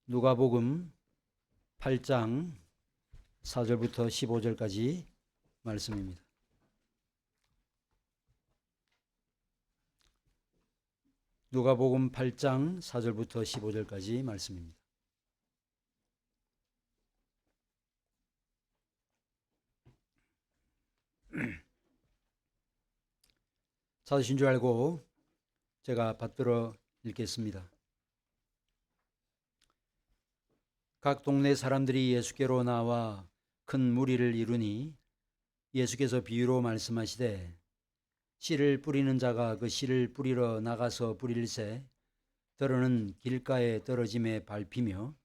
누가복음 8장 4절부터 15절까지 말씀입니다. 누가복음 8장 4절부터 15절까지 말씀입니다. 찾으신 줄 알고 제가 받들어 읽겠습니다. 각 동네 사람들이 예수께로 나와 큰 무리를 이루니 예수께서 비유로 말씀하시되 씨를 뿌리는 자가 그 씨를 뿌리러 나가서 뿌릴새 더러는 길가에 떨어짐에 밟히며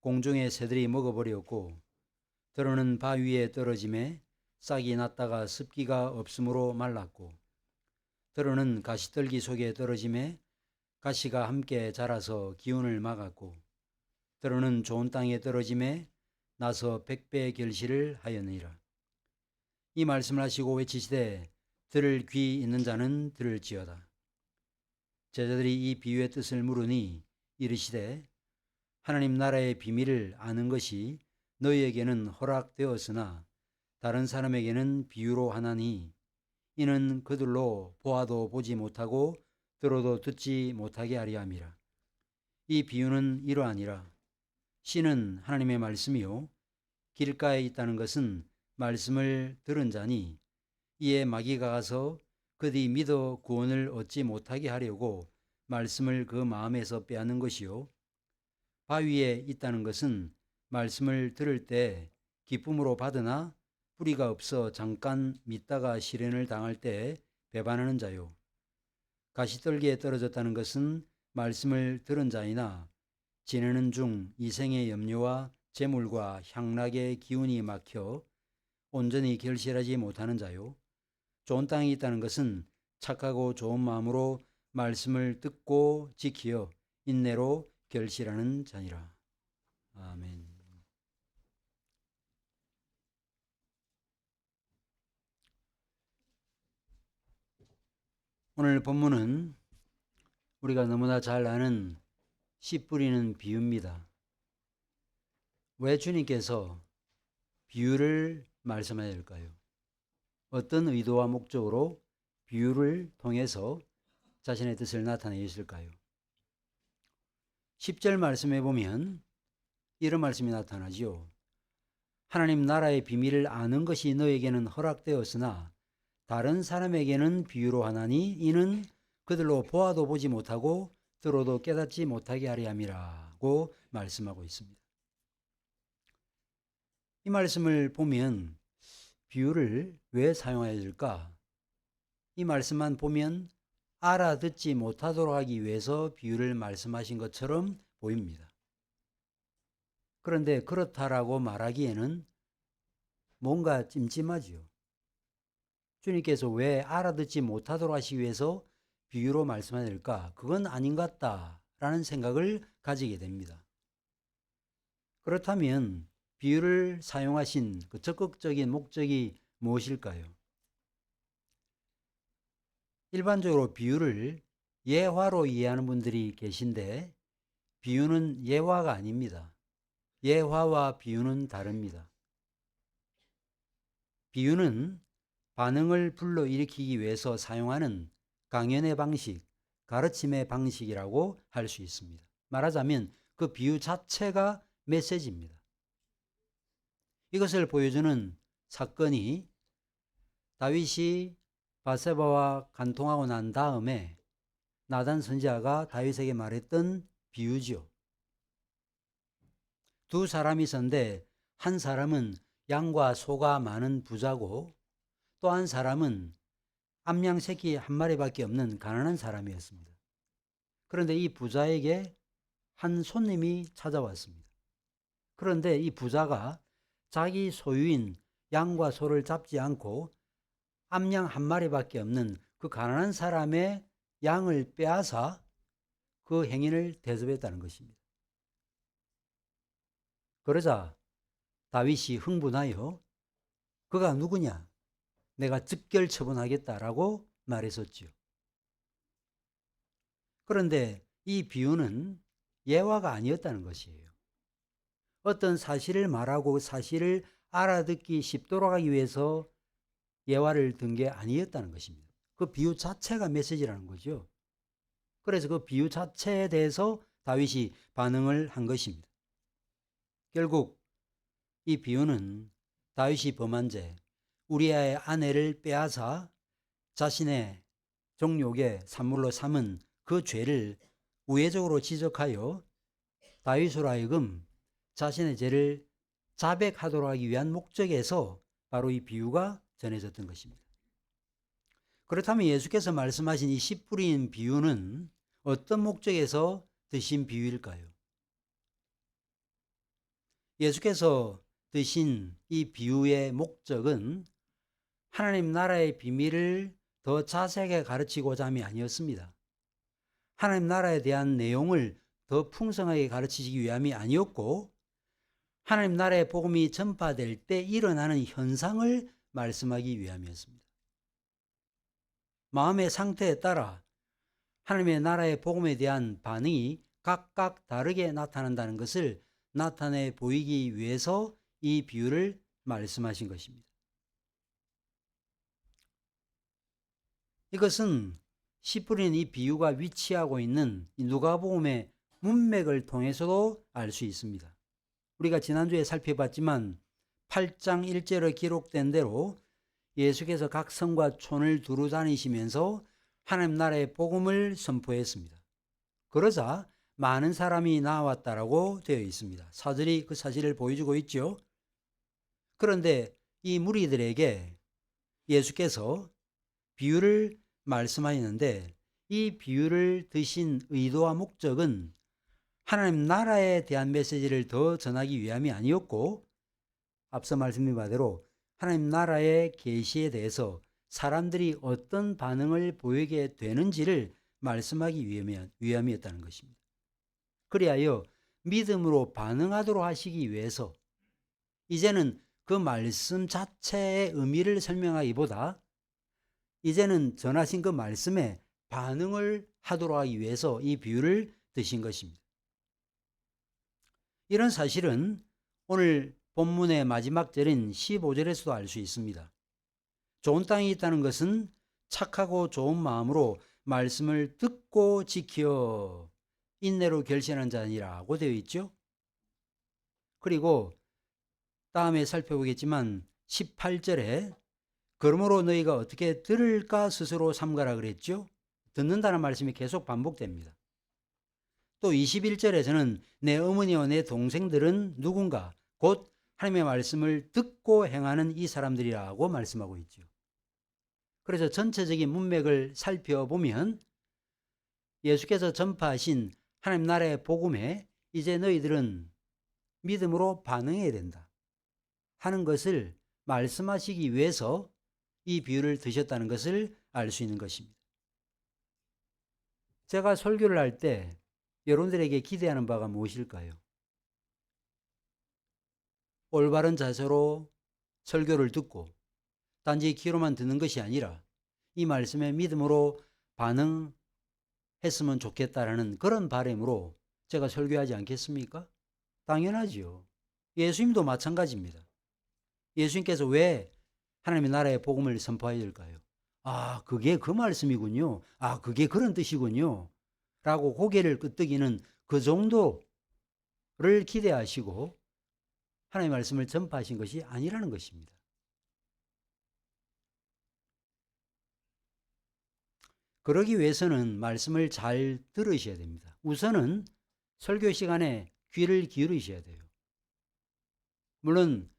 공중의 새들이 먹어버렸고 더러는 바위에 떨어짐에 싹이 났다가 습기가 없으므로 말랐고 더러는 가시떨기 속에 떨어짐에 가시가 함께 자라서 기운을 막았고 더러는 좋은 땅에 떨어짐에 나서 100배 결실을 하였느니라. 이 말씀을 하시고 외치시되 들을 귀 있는 자는 들을지어다. 제자들이 이 비유의 뜻을 물으니 이르시되 하나님 나라의 비밀을 아는 것이 너희에게는 허락되었으나 다른 사람에게는 비유로 하나니 이는 그들로 보아도 보지 못하고 들어도 듣지 못하게 하려 함이라. 이 비유는 이러하니라. 씨는 하나님의 말씀이요 길가에 있다는 것은 말씀을 들은 자니 이에 마귀가 가서 그들이 믿어 구원을 얻지 못하게 하려고 말씀을 그 마음에서 빼앗는 것이요 바위에 있다는 것은 말씀을 들을 때 기쁨으로 받으나 뿌리가 없어 잠깐 믿다가 시련을 당할 때 배반하는 자요 가시떨기에 떨어졌다는 것은 말씀을 들은 자이나 지내는 중 이생의 염려와 재물과 향락의 기운이 막혀 온전히 결실하지 못하는 자요 좋은 땅이 있다는 것은 착하고 좋은 마음으로 말씀을 듣고 지키어 인내로 결실하는 자니라. 아멘. 오늘 본문은 우리가 너무나 잘 아는 씨 뿌리는 비유입니다. 왜 주님께서 비유를 말씀하셔야 할까요? 어떤 의도와 목적으로 비유를 통해서 자신의 뜻을 나타내셨을까요? 10절 말씀에 보면 이런 말씀이 나타나죠. 하나님 나라의 비밀을 아는 것이 너에게는 허락되었으나 다른 사람에게는 비유로 하나니 이는 그들로 보아도 보지 못하고 들어도 깨닫지 못하게 하려 함이라고 말씀하고 있습니다. 이 말씀을 보면 비유를 왜 사용해야 될까? 이 말씀만 보면 알아듣지 못하도록 하기 위해서 비유를 말씀하신 것처럼 보입니다. 그런데 그렇다라고 말하기에는 뭔가 찜찜하지요. 주님께서 왜 알아듣지 못하도록 하시기 위해서 비유로 말씀해야 될까? 그건 아닌 것 같다라는 생각을 가지게 됩니다. 그렇다면 비유를 사용하신 그 적극적인 목적이 무엇일까요? 일반적으로 비유를 예화로 이해하는 분들이 계신데 비유는 예화가 아닙니다. 예화와 비유는 다릅니다. 비유는 반응을 불러일으키기 위해서 사용하는 강연의 방식, 가르침의 방식이라고 할 수 있습니다. 말하자면 그 비유 자체가 메시지입니다. 이것을 보여주는 사건이 다윗이 바세바와 간통하고 난 다음에 나단 선지자가 다윗에게 말했던 비유죠. 두 사람이 있었는데 한 사람은 양과 소가 많은 부자고 또 한 사람은 암양 새끼 한 마리밖에 없는 가난한 사람이었습니다. 그런데 이 부자에게 한 손님이 찾아왔습니다. 그런데 이 부자가 자기 소유인 양과 소를 잡지 않고 암양 한 마리밖에 없는 그 가난한 사람의 양을 빼앗아 그 행인을 대접했다는 것입니다. 그러자 다윗이 흥분하여 그가 누구냐? 내가 즉결 처분하겠다라고 말했었지요. 그런데 이 비유는 예화가 아니었다는 것이에요. 어떤 사실을 말하고 사실을 알아듣기 쉽도록 하기 위해서 예화를 든 게 아니었다는 것입니다. 그 비유 자체가 메시지라는 거죠. 그래서 그 비유 자체에 대해서 다윗이 반응을 한 것입니다. 결국 이 비유는 다윗이 범한 죄, 우리아의 아내를 빼앗아 자신의 정욕의 산물로 삼은 그 죄를 우회적으로 지적하여 다윗으로 하여금 자신의 죄를 자백하도록 하기 위한 목적에서 바로 이 비유가 전해졌던 것입니다. 그렇다면 예수께서 말씀하신 이 씨 뿌린 비유는 어떤 목적에서 드신 비유일까요? 예수께서 드신 이 비유의 목적은 하나님 나라의 비밀을 더 자세하게 가르치고자 함이 아니었습니다. 하나님 나라에 대한 내용을 더 풍성하게 가르치기 위함이 아니었고, 하나님 나라의 복음이 전파될 때 일어나는 현상을 말씀하기 위함이었습니다. 마음의 상태에 따라 하나님의 나라의 복음에 대한 반응이 각각 다르게 나타난다는 것을 나타내 보이기 위해서 이 비유를 말씀하신 것입니다. 이것은 씨 뿌리는 이 비유가 위치하고 있는 누가복음의 문맥을 통해서도 알 수 있습니다. 우리가 지난주에 살펴봤지만 8장 1절에 기록된 대로 예수께서 각 성과 촌을 두루 다니시면서 하나님 나라의 복음을 선포했습니다. 그러자 많은 사람이 나왔다라고 되어 있습니다. 사절이 그 사실을 보여주고 있죠. 그런데 이 무리들에게 예수께서 비유를 말씀하였는데 이 비유를 드신 의도와 목적은 하나님 나라에 대한 메시지를 더 전하기 위함이 아니었고, 앞서 말씀드린 바대로 하나님 나라의 계시에 대해서 사람들이 어떤 반응을 보이게 되는지를 말씀하기 위함이었다는 것입니다. 그리하여 믿음으로 반응하도록 하시기 위해서 이제는 그 말씀 자체의 의미를 설명하기보다 이제는 전하신 그 말씀에 반응을 하도록 하기 위해서 이 비유를 드신 것입니다. 이런 사실은 오늘 본문의 마지막 절인 15절에서도 알 수 있습니다. 좋은 땅이 있다는 것은 착하고 좋은 마음으로 말씀을 듣고 지켜 인내로 결신한 자니라고 되어 있죠. 그리고 다음에 살펴보겠지만 18절에 그러므로 너희가 어떻게 들을까 스스로 삼가라 그랬죠. 듣는다는 말씀이 계속 반복됩니다. 또 21절에서는 내 어머니와 내 동생들은 누군가 곧 하나님의 말씀을 듣고 행하는 이 사람들이라고 말씀하고 있죠. 그래서 전체적인 문맥을 살펴보면 예수께서 전파하신 하나님 나라의 복음에 이제 너희들은 믿음으로 반응해야 된다 하는 것을 말씀하시기 위해서 이 비유를 드셨다는 것을 알 수 있는 것입니다. 제가 설교를 할 때 여러분들에게 기대하는 바가 무엇일까요? 올바른 자세로 설교를 듣고 단지 귀로만 듣는 것이 아니라 이 말씀에 믿음으로 반응했으면 좋겠다라는 그런 바람으로 제가 설교하지 않겠습니까? 당연하지요. 예수님도 마찬가지입니다. 예수님께서 왜 하나님의 나라의 복음을 선포해야 될까요? 아, 그게 그 말씀이군요. 아, 그게 그런 뜻이군요. 라고 고개를 끄덕이는 그 정도를 기대하시고 하나님의 말씀을 전파하신 것이 아니라는 것입니다. 그러기 위해서는 말씀을 잘 들으셔야 됩니다. 우선은 설교 시간에 귀를 기울이셔야 돼요. 물론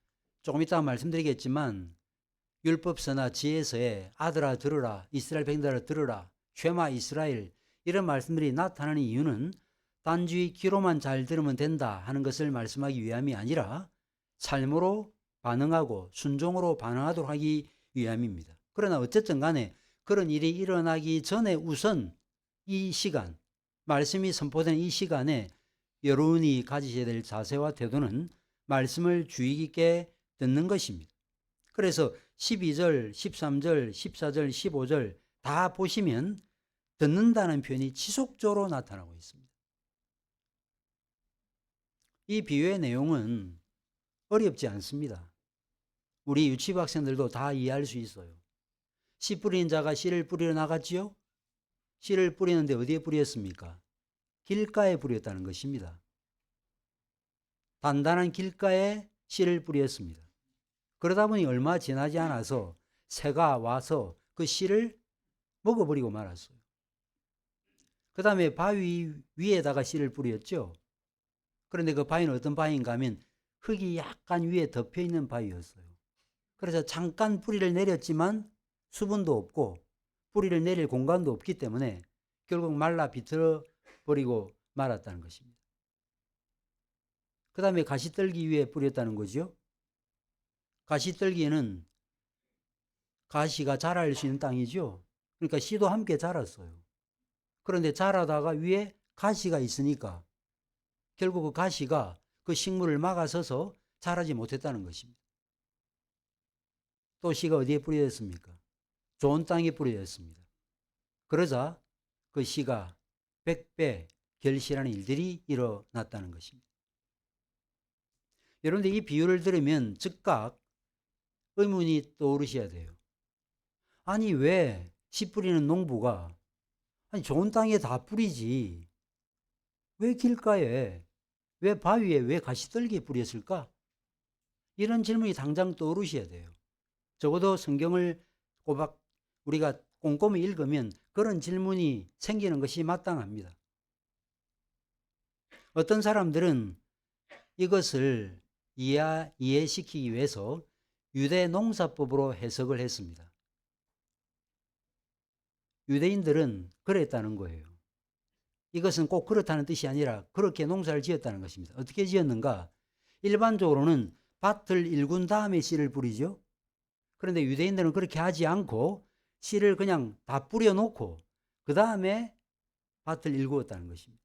조금 이따 말씀드리겠지만 율법서나 지혜서에 아들아 들으라, 이스라엘 백성들아 들으라, 쉐마 이스라엘 이런 말씀들이 나타나는 이유는 단지 귀로만 잘 들으면 된다 하는 것을 말씀하기 위함이 아니라 삶으로 반응하고 순종으로 반응하도록 하기 위함입니다. 그러나 어쨌든 간에 그런 일이 일어나기 전에 우선 이 시간, 말씀이 선포된 이 시간에 여러분이 가지셔야 될 자세와 태도는 말씀을 주의 깊게 듣는 것입니다. 그래서 12절, 13절, 14절, 15절 다 보시면 듣는다는 표현이 지속적으로 나타나고 있습니다. 이 비유의 내용은 어렵지 않습니다. 우리 유치부 학생들도 다 이해할 수 있어요. 씨 뿌리는 자가 씨를 뿌리러 나갔지요? 씨를 뿌리는데 어디에 뿌렸습니까? 길가에 뿌렸다는 것입니다. 단단한 길가에 씨를 뿌렸습니다. 그러다 보니 얼마 지나지 않아서 새가 와서 그 씨를 먹어버리고 말았어요. 그 다음에 바위 위에다가 씨를 뿌렸죠. 그런데 그 바위는 어떤 바위인가 하면 흙이 약간 위에 덮여있는 바위였어요. 그래서 잠깐 뿌리를 내렸지만 수분도 없고 뿌리를 내릴 공간도 없기 때문에 결국 말라 비틀어 버리고 말았다는 것입니다. 그 다음에 가시떨기 위에 뿌렸다는 거죠. 가시떨기는 가시가 자랄 수 있는 땅이죠. 그러니까 씨도 함께 자랐어요. 그런데 자라다가 위에 가시가 있으니까 결국 그 가시가 그 식물을 막아서서 자라지 못했다는 것입니다. 또 씨가 어디에 뿌려졌습니까? 좋은 땅에 뿌려졌습니다. 그러자 그 씨가 100배 결실하는 일들이 일어났다는 것입니다. 여러분들 이 비유를 들으면 즉각 의문이 떠오르셔야 돼요. 아니 왜 씨 뿌리는 농부가 좋은 땅에 다 뿌리지 왜 길가에 왜 바위에 왜 가시떨기에 뿌렸을까? 이런 질문이 당장 떠오르셔야 돼요. 적어도 성경을 꼬박 우리가 꼼꼼히 읽으면 그런 질문이 생기는 것이 마땅합니다. 어떤 사람들은 이것을 이해시키기 위해서 유대 농사법으로 해석을 했습니다. 유대인들은 그랬다는 거예요. 이것은 꼭 그렇다는 뜻이 아니라 그렇게 농사를 지었다는 것입니다. 어떻게 지었는가? 일반적으로는 밭을 일군 다음에 씨를 뿌리죠. 그런데 유대인들은 그렇게 하지 않고 씨를 그냥 다 뿌려놓고 그 다음에 밭을 일구었다는 것입니다.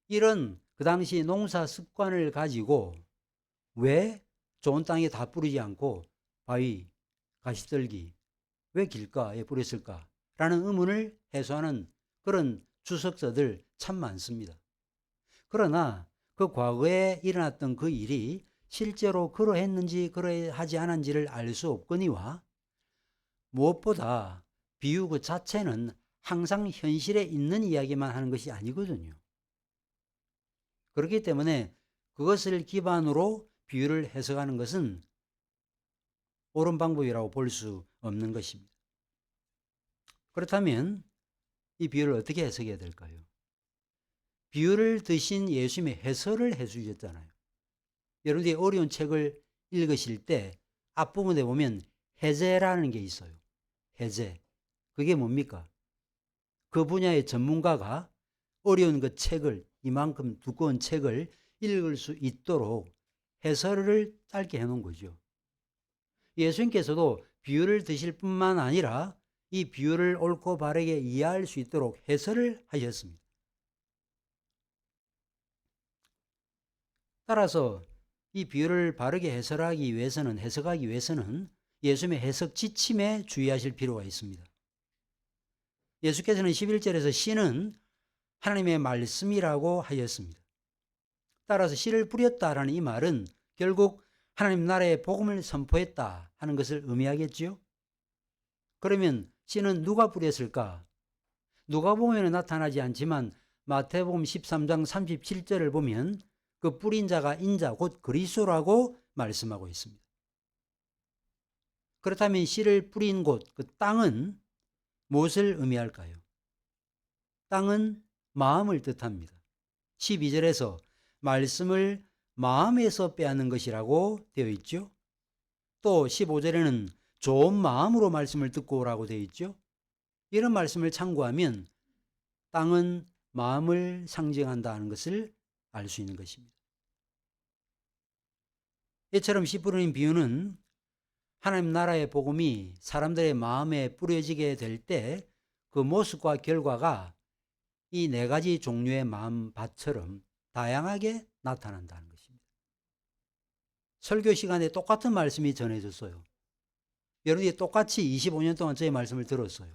이런 그 당시 농사 습관을 가지고 왜 좋은 땅에 다 뿌리지 않고 바위, 가시떨기, 왜 길가에 뿌렸을까? 라는 의문을 해소하는 그런 주석서들 참 많습니다. 그러나 그 과거에 일어났던 그 일이 실제로 그러했는지 그러하지 않은지를 알 수 없거니와 무엇보다 비유 그 자체는 항상 현실에 있는 이야기만 하는 것이 아니거든요. 그렇기 때문에 그것을 기반으로 비유를 해석하는 것은 옳은 방법이라고 볼 수 없는 것입니다. 그렇다면 이 비유를 어떻게 해석해야 될까요? 비유를 드신 예수님의 해설을 해주셨잖아요. 여러분들이 어려운 책을 읽으실 때 앞부분에 보면 해제라는 게 있어요. 해제. 그게 뭡니까? 그 분야의 전문가가 어려운 그 책을 이만큼 두꺼운 책을 읽을 수 있도록 해설을 짧게 해놓은 거죠. 예수님께서도 비유를 드실 뿐만 아니라 이 비유를 옳고 바르게 이해할 수 있도록 해설을 하셨습니다. 따라서 이 비유를 바르게 해석하기 위해서는 예수님의 해석 지침에 주의하실 필요가 있습니다. 예수께서는 11절에서 씨는 하나님의 말씀이라고 하셨습니다. 따라서 씨를 뿌렸다라는 이 말은 결국 하나님 나라의 복음을 선포했다 하는 것을 의미하겠지요. 그러면 씨는 누가 뿌렸을까? 누가복음에는 나타나지 않지만 마태복음 13장 37절을 보면 그 뿌린 자가 인자 곧 그리스도라고 말씀하고 있습니다. 그렇다면 씨를 뿌린 곳, 그 땅은 무엇을 의미할까요? 땅은 마음을 뜻합니다. 12절에서 말씀을 마음에서 빼앗는 것이라고 되어 있죠. 또 15절에는 좋은 마음으로 말씀을 듣고 오라고 되어 있죠. 이런 말씀을 참고하면 땅은 마음을 상징한다는 것을 알 수 있는 것입니다. 이처럼 씨 뿌리는 비유는 하나님 나라의 복음이 사람들의 마음에 뿌려지게 될 때 그 모습과 결과가 이 네 가지 종류의 마음밭처럼 다양하게 나타난다는 것입니다. 설교 시간에 똑같은 말씀이 전해졌어요. 여러분이 똑같이 25년 동안 저의 말씀을 들었어요.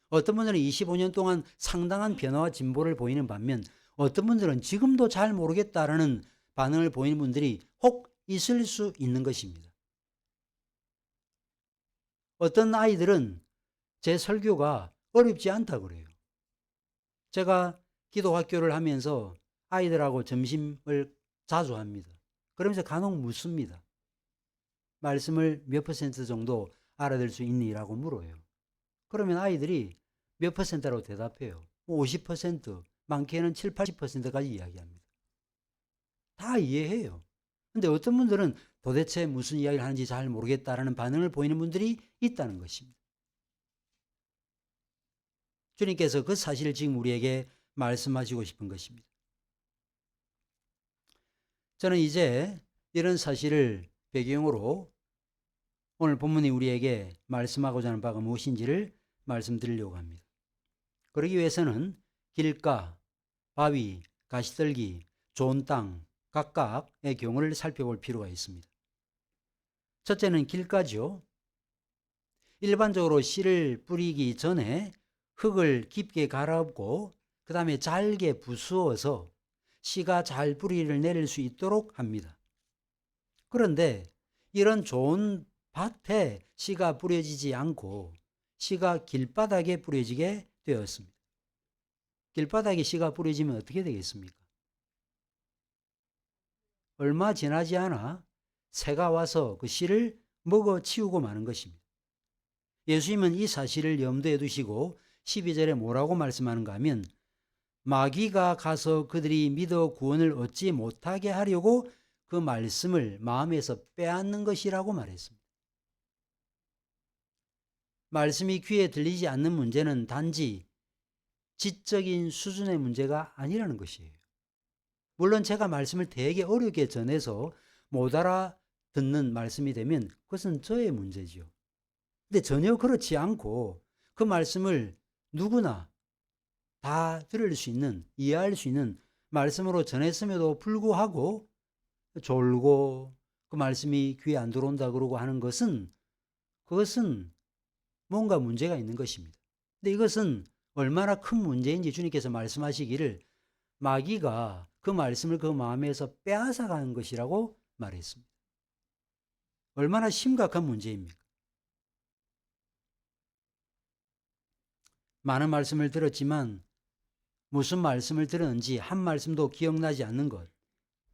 어떤 분들은 25년 동안 상당한 변화와 진보를 보이는 반면 어떤 분들은 지금도 잘 모르겠다라는 반응을 보이는 분들이 혹 있을 수 있는 것입니다. 어떤 아이들은 제 설교가 어렵지 않다고 그래요. 제가 기도학교를 하면서 아이들하고 점심을 자주 합니다. 그러면서 간혹 묻습니다. 말씀을 몇 퍼센트 정도 알아들 수 있니라고 물어요. 그러면 아이들이 몇 퍼센트라고 대답해요. 50%, 많게는 7, 80%까지 이야기합니다. 다 이해해요. 근데 어떤 분들은 도대체 무슨 이야기를 하는지 잘 모르겠다라는 반응을 보이는 분들이 있다는 것입니다. 주님께서 그 사실을 지금 우리에게 말씀하시고 싶은 것입니다. 저는 이제 이런 사실을 배경으로 오늘 본문이 우리에게 말씀하고자 하는 바가 무엇인지를 말씀드리려고 합니다. 그러기 위해서는 길가, 바위, 가시떨기, 좋은 땅 각각의 경우를 살펴볼 필요가 있습니다. 첫째는 길가죠. 일반적으로 씨를 뿌리기 전에 흙을 깊게 갈아엎고 그 다음에 잘게 부수어서 씨가 잘 뿌리를 내릴 수 있도록 합니다. 그런데 이런 좋은 밭에 씨가 뿌려지지 않고 씨가 길바닥에 뿌려지게 되었습니다. 길바닥에 씨가 뿌려지면 어떻게 되겠습니까? 얼마 지나지 않아 새가 와서 그 씨를 먹어치우고 마는 것입니다. 예수님은 이 사실을 염두에 두시고 12절에 뭐라고 말씀하는가 하면 마귀가 가서 그들이 믿어 구원을 얻지 못하게 하려고 그 말씀을 마음에서 빼앗는 것이라고 말했습니다. 말씀이 귀에 들리지 않는 문제는 단지 지적인 수준의 문제가 아니라는 것이에요. 물론 제가 말씀을 되게 어렵게 전해서 못 알아듣는 말씀이 되면 그것은 저의 문제지요. 근데 전혀 그렇지 않고 그 말씀을 누구나 다 들을 수 있는, 이해할 수 있는 말씀으로 전했음에도 불구하고 졸고 그 말씀이 귀에 안 들어온다 그러고 하는 것은 그것은 뭔가 문제가 있는 것입니다. 근데 이것은 얼마나 큰 문제인지 주님께서 말씀하시기를 마귀가 그 말씀을 그 마음에서 빼앗아가는 것이라고 말했습니다. 얼마나 심각한 문제입니까? 많은 말씀을 들었지만 무슨 말씀을 들었는지 한 말씀도 기억나지 않는 것.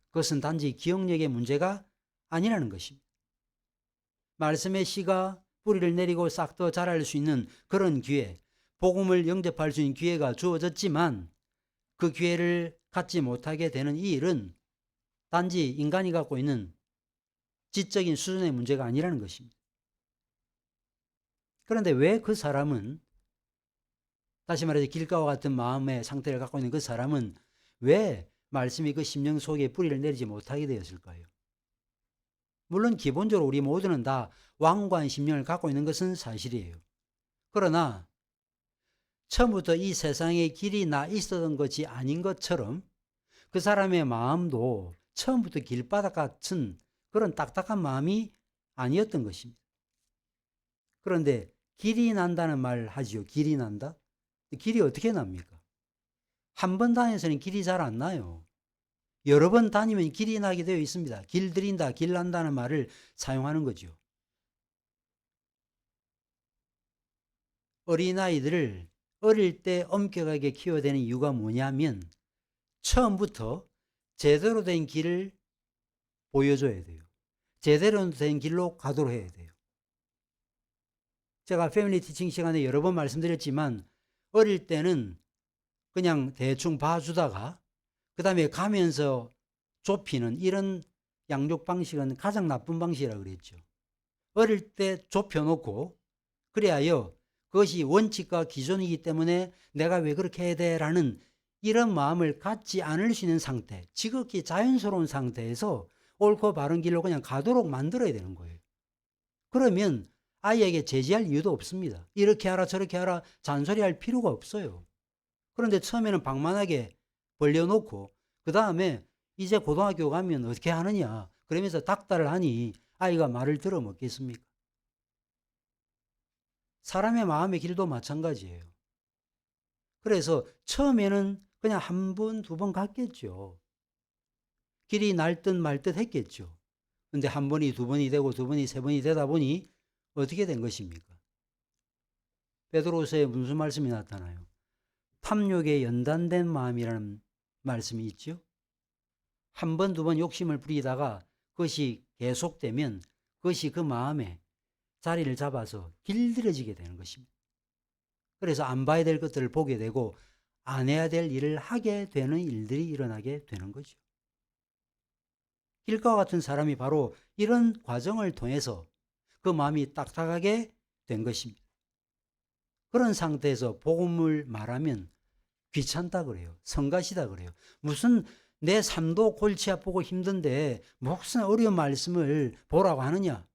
그것은 단지 기억력의 문제가 아니라는 것입니다. 말씀의 씨가 뿌리를 내리고 싹도 자랄 수 있는 그런 기회, 복음을 영접할 수 있는 기회가 주어졌지만 그 기회를 갖지 못하게 되는 이 일은 단지 인간이 갖고 있는 지적인 수준의 문제가 아니라는 것입니다. 그런데 왜 그 사람은, 다시 말해서 길가와 같은 마음의 상태를 갖고 있는 그 사람은 왜 말씀이 그 심령 속에 뿌리를 내리지 못하게 되었을까요? 물론 기본적으로 우리 모두는 다 완고한 심령을 갖고 있는 것은 사실이에요. 그러나 처음부터 이 세상에 길이 나 있었던 것이 아닌 것처럼 그 사람의 마음도 처음부터 길바닥 같은 그런 딱딱한 마음이 아니었던 것입니다. 그런데 길이 난다는 말 하지요. 길이 난다? 길이 어떻게 납니까? 한 번 다녀서는 길이 잘 안 나요. 여러 번 다니면 길이 나게 되어 있습니다. 길 들인다, 길 난다는 말을 사용하는 거죠. 어린아이들을 어릴 때 엄격하게 키워야 되는 이유가 뭐냐면 처음부터 제대로 된 길을 보여줘야 돼요. 제대로 된 길로 가도록 해야 돼요. 제가 패밀리 티칭 시간에 여러 번 말씀드렸지만 어릴 때는 그냥 대충 봐주다가 그 다음에 가면서 좁히는 이런 양육 방식은 가장 나쁜 방식이라고 그랬죠. 어릴 때 좁혀놓고 그래야요 그것이 원칙과 기존이기 때문에 내가 왜 그렇게 해야 돼라는 이런 마음을 갖지 않을 수 있는 상태, 지극히 자연스러운 상태에서 옳고 바른 길로 그냥 가도록 만들어야 되는 거예요. 그러면 아이에게 제지할 이유도 없습니다. 이렇게 하라 저렇게 하라 잔소리할 필요가 없어요. 그런데 처음에는 방만하게 벌려놓고 그 다음에 이제 고등학교 가면 어떻게 하느냐 그러면서 닥달을 하니 아이가 말을 들어 먹겠습니까? 사람의 마음의 길도 마찬가지예요. 그래서 처음에는 그냥 한 번, 두 번 갔겠죠. 길이 날 듯 말 듯 했겠죠. 근데 한 번이 두 번이 되고 두 번이 세 번이 되다 보니 어떻게 된 것입니까? 베드로서에 무슨 말씀이 나타나요? 탐욕에 연단된 마음이라는 말씀이 있죠. 한 번, 두 번 욕심을 부리다가 그것이 계속되면 그것이 그 마음에 자리를 잡아서 길들여지게 되는 것입니다. 그래서 안 봐야 될 것들을 보게 되고 안 해야 될 일을 하게 되는 일들이 일어나게 되는 거죠. 길가와 같은 사람이 바로 이런 과정을 통해서 그 마음이 딱딱하게 된 것입니다. 그런 상태에서 복음을 말하면 귀찮다 그래요. 성가시다 그래요. 무슨 내 삶도 골치 아프고 힘든데 무슨 어려운 말씀을 보라고 하느냐.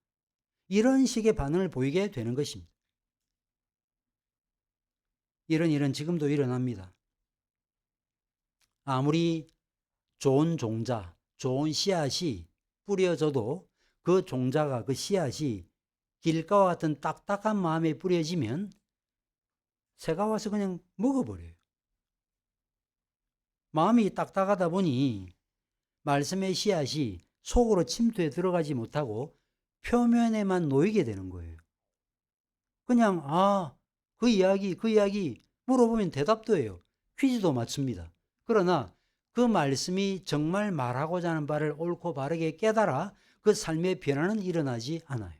이런 식의 반응을 보이게 되는 것입니다. 이런 일은 지금도 일어납니다. 아무리 좋은 종자, 좋은 씨앗이 뿌려져도 그 종자가, 그 씨앗이 길가와 같은 딱딱한 마음에 뿌려지면 새가 와서 그냥 먹어버려요. 마음이 딱딱하다 보니 말씀의 씨앗이 속으로 침투해 들어가지 못하고 표면에만 놓이게 되는 거예요. 그냥 그 이야기 물어보면 대답도 해요. 퀴즈도 맞춥니다. 그러나 그 말씀이 정말 말하고자 하는 바를 옳고 바르게 깨달아 그 삶의 변화는 일어나지 않아요.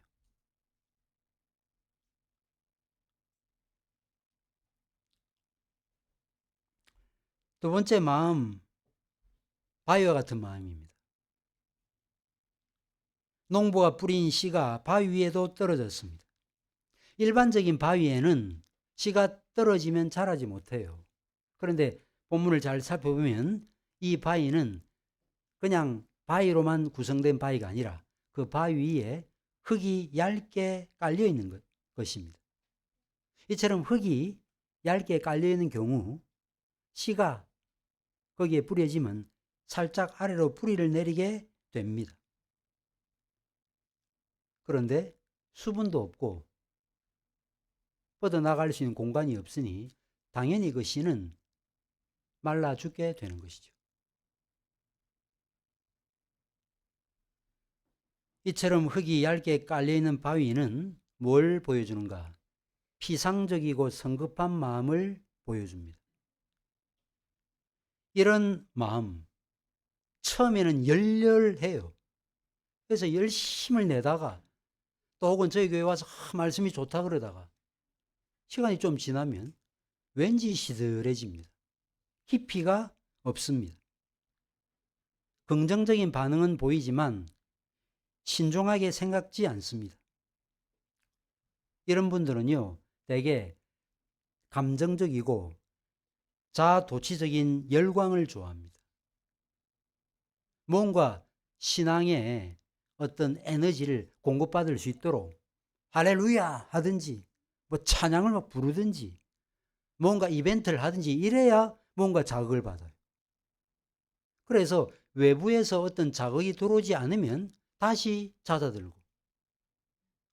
두 번째 마음, 바위와 같은 마음입니다. 농부가 뿌린 씨가 바위 위에도 떨어졌습니다. 일반적인 바위에는 씨가 떨어지면 자라지 못해요. 그런데 본문을 잘 살펴보면 이 바위는 그냥 바위로만 구성된 바위가 아니라 그 바위 위에 흙이 얇게 깔려 있는 것입니다. 이처럼 흙이 얇게 깔려 있는 경우 씨가 거기에 뿌려지면 살짝 아래로 뿌리를 내리게 됩니다. 그런데 수분도 없고 뻗어나갈 수 있는 공간이 없으니 당연히 그 씨는 말라 죽게 되는 것이죠. 이처럼 흙이 얇게 깔려있는 바위는 뭘 보여주는가? 피상적이고 성급한 마음을 보여줍니다. 이런 마음, 처음에는 열렬해요. 그래서 열심을 내다가 또 혹은 저희 교회 와서 말씀이 좋다 그러다가 시간이 좀 지나면 왠지 시들해집니다. 깊이가 없습니다. 긍정적인 반응은 보이지만 신중하게 생각지 않습니다. 이런 분들은요, 되게 감정적이고 자아도취적인 열광을 좋아합니다. 뭔가 신앙에 어떤 에너지를 공급받을 수 있도록 할렐루야 하든지 뭐 찬양을 막 부르든지 뭔가 이벤트를 하든지 이래야 뭔가 자극을 받아요. 그래서 외부에서 어떤 자극이 들어오지 않으면 다시 잦아들고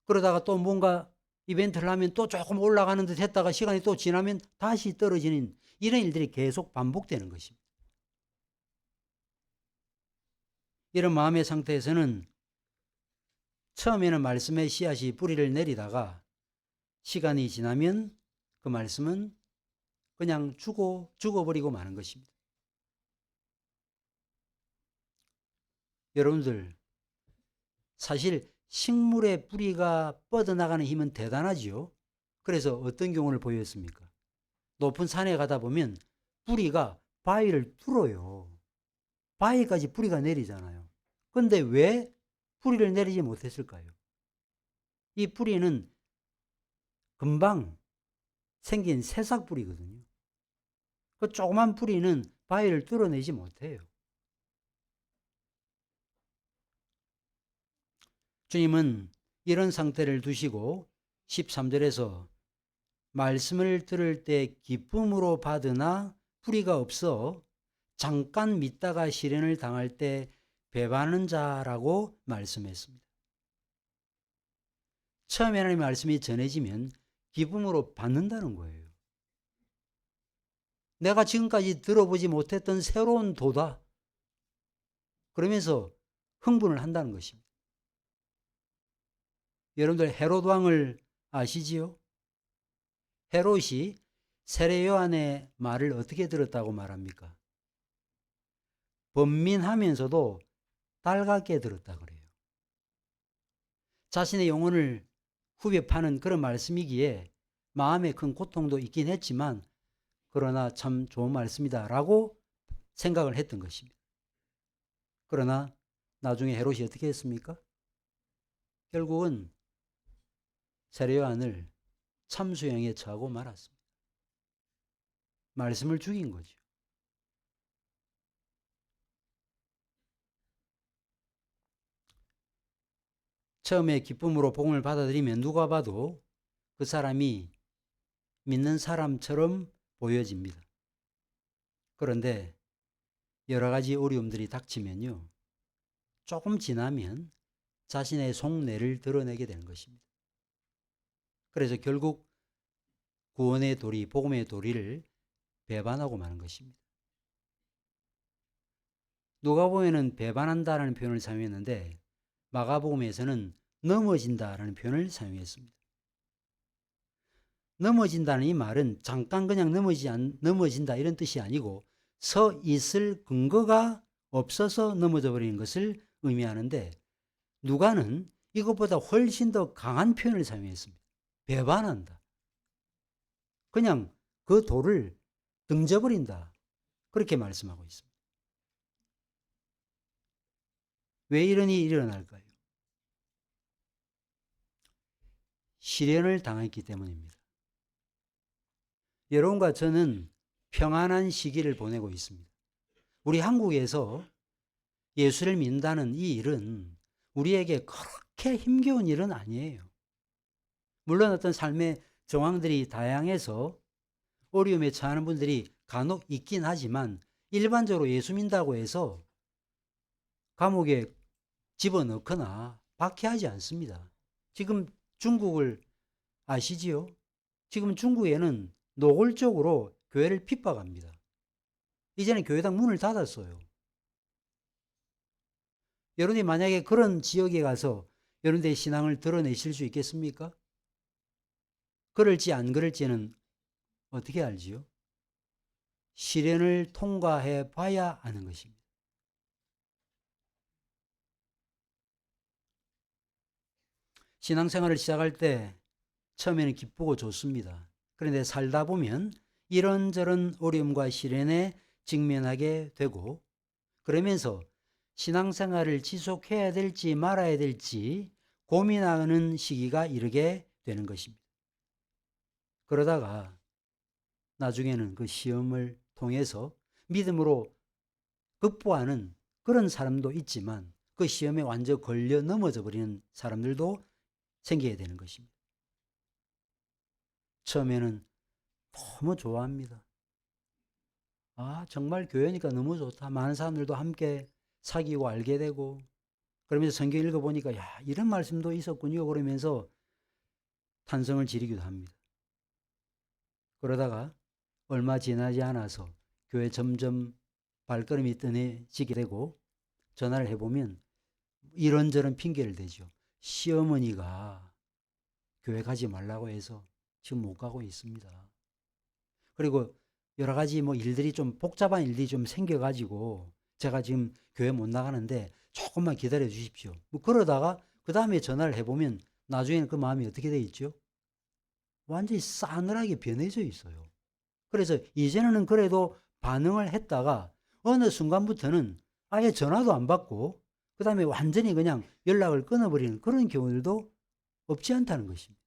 그러다가 또 뭔가 이벤트를 하면 또 조금 올라가는 듯 했다가 시간이 또 지나면 다시 떨어지는 이런 일들이 계속 반복되는 것입니다. 이런 마음의 상태에서는 처음에는 말씀의 씨앗이 뿌리를 내리다가 시간이 지나면 그 말씀은 그냥 죽어버리고 마는 것입니다. 여러분들, 사실 식물의 뿌리가 뻗어나가는 힘은 대단하지요. 그래서 어떤 경우를 보였습니까? 높은 산에 가다 보면 뿌리가 바위를 뚫어요. 바위까지 뿌리가 내리잖아요. 그런데 왜 뿌리를 내리지 못했을까요? 이 뿌리는 금방 생긴 새싹 뿌리거든요. 그 조그만 뿌리는 바위를 뚫어내지 못해요. 주님은 이런 상태를 두시고 13절에서 말씀을 들을 때 기쁨으로 받으나 뿌리가 없어 잠깐 믿다가 시련을 당할 때 배반하는 자라고 말씀했습니다. 처음에 하나님의 말씀이 전해지면 기쁨으로 받는다는 거예요. 내가 지금까지 들어보지 못했던 새로운 도다. 그러면서 흥분을 한다는 것입니다. 여러분들 헤롯 왕을 아시지요? 헤롯이 세례 요한의 말을 어떻게 들었다고 말합니까? 번민하면서도 달갑게 들었다 그래요. 자신의 영혼을 후벼 파는 그런 말씀이기에 마음에 큰 고통도 있긴 했지만 그러나 참 좋은 말씀이다 라고 생각을 했던 것입니다. 그러나 나중에 헤롯이 어떻게 했습니까? 결국은 세례 요한을 참수형에 처하고 말았습니다. 말씀을 죽인 거죠. 처음에 기쁨으로 복음을 받아들이면 누가 봐도 그 사람이 믿는 사람처럼 보여집니다. 그런데 여러 가지 어려움들이 닥치면요, 조금 지나면 자신의 속내를 드러내게 되는 것입니다. 그래서 결국 구원의 도리, 복음의 도리를 배반하고 마는 것입니다. 누가복음에는 배반한다라는 표현을 사용했는데 마가복음에서는 넘어진다라는 표현을 사용했습니다. 넘어진다는 이 말은 잠깐 그냥 넘어진다 이런 뜻이 아니고 서 있을 근거가 없어서 넘어져 버리는 것을 의미하는데 누가는 이것보다 훨씬 더 강한 표현을 사용했습니다. 배반한다. 그냥 그 돌을 등져버린다. 그렇게 말씀하고 있습니다. 왜 이런 일이 일어날까요? 시련을 당했기 때문입니다. 여러분과 저는 평안한 시기를 보내고 있습니다. 우리 한국에서 예수를 믿는다는 이 일은 우리에게 그렇게 힘겨운 일은 아니에요. 물론 어떤 삶의 정황들이 다양해서 어려움에 처하는 분들이 간혹 있긴 하지만 일반적으로 예수 믿는다고 해서 감옥에 집어넣거나 박해하지 않습니다. 지금 중국을 아시지요? 지금 중국에는 노골적으로 교회를 핍박합니다. 이제는 교회당 문을 닫았어요. 여러분이 만약에 그런 지역에 가서 여러분들의 신앙을 드러내실 수 있겠습니까? 그럴지 안 그럴지는 어떻게 알지요? 시련을 통과해 봐야 아는 것입니다. 신앙생활을 시작할 때 처음에는 기쁘고 좋습니다. 그런데 살다 보면 이런저런 어려움과 시련에 직면하게 되고 그러면서 신앙생활을 지속해야 될지 말아야 될지 고민하는 시기가 이르게 되는 것입니다. 그러다가 나중에는 그 시험을 통해서 믿음으로 극복하는 그런 사람도 있지만 그 시험에 완전 걸려 넘어져 버리는 사람들도 생기게 되는 것입니다. 처음에는 너무 좋아합니다. 아, 정말 교회니까 너무 좋다. 많은 사람들도 함께 사귀고 알게 되고 그러면서 성경 읽어보니까 야, 이런 말씀도 있었군요. 그러면서 탄성을 지르기도 합니다. 그러다가 얼마 지나지 않아서 교회 점점 발걸음이 뜸해지게 되고 전화를 해보면 이런저런 핑계를 대죠. 시어머니가 교회 가지 말라고 해서 지금 못 가고 있습니다. 그리고 여러 가지 뭐 일들이 좀 복잡한 일들이 좀 생겨가지고 제가 지금 교회 못 나가는데 조금만 기다려 주십시오. 뭐 그러다가 그 다음에 전화를 해보면 나중에는 그 마음이 어떻게 돼 있죠? 완전히 싸늘하게 변해져 있어요. 그래서 이제는 그래도 반응을 했다가 어느 순간부터는 아예 전화도 안 받고 그 다음에 완전히 그냥 연락을 끊어버리는 그런 경우들도 없지 않다는 것입니다.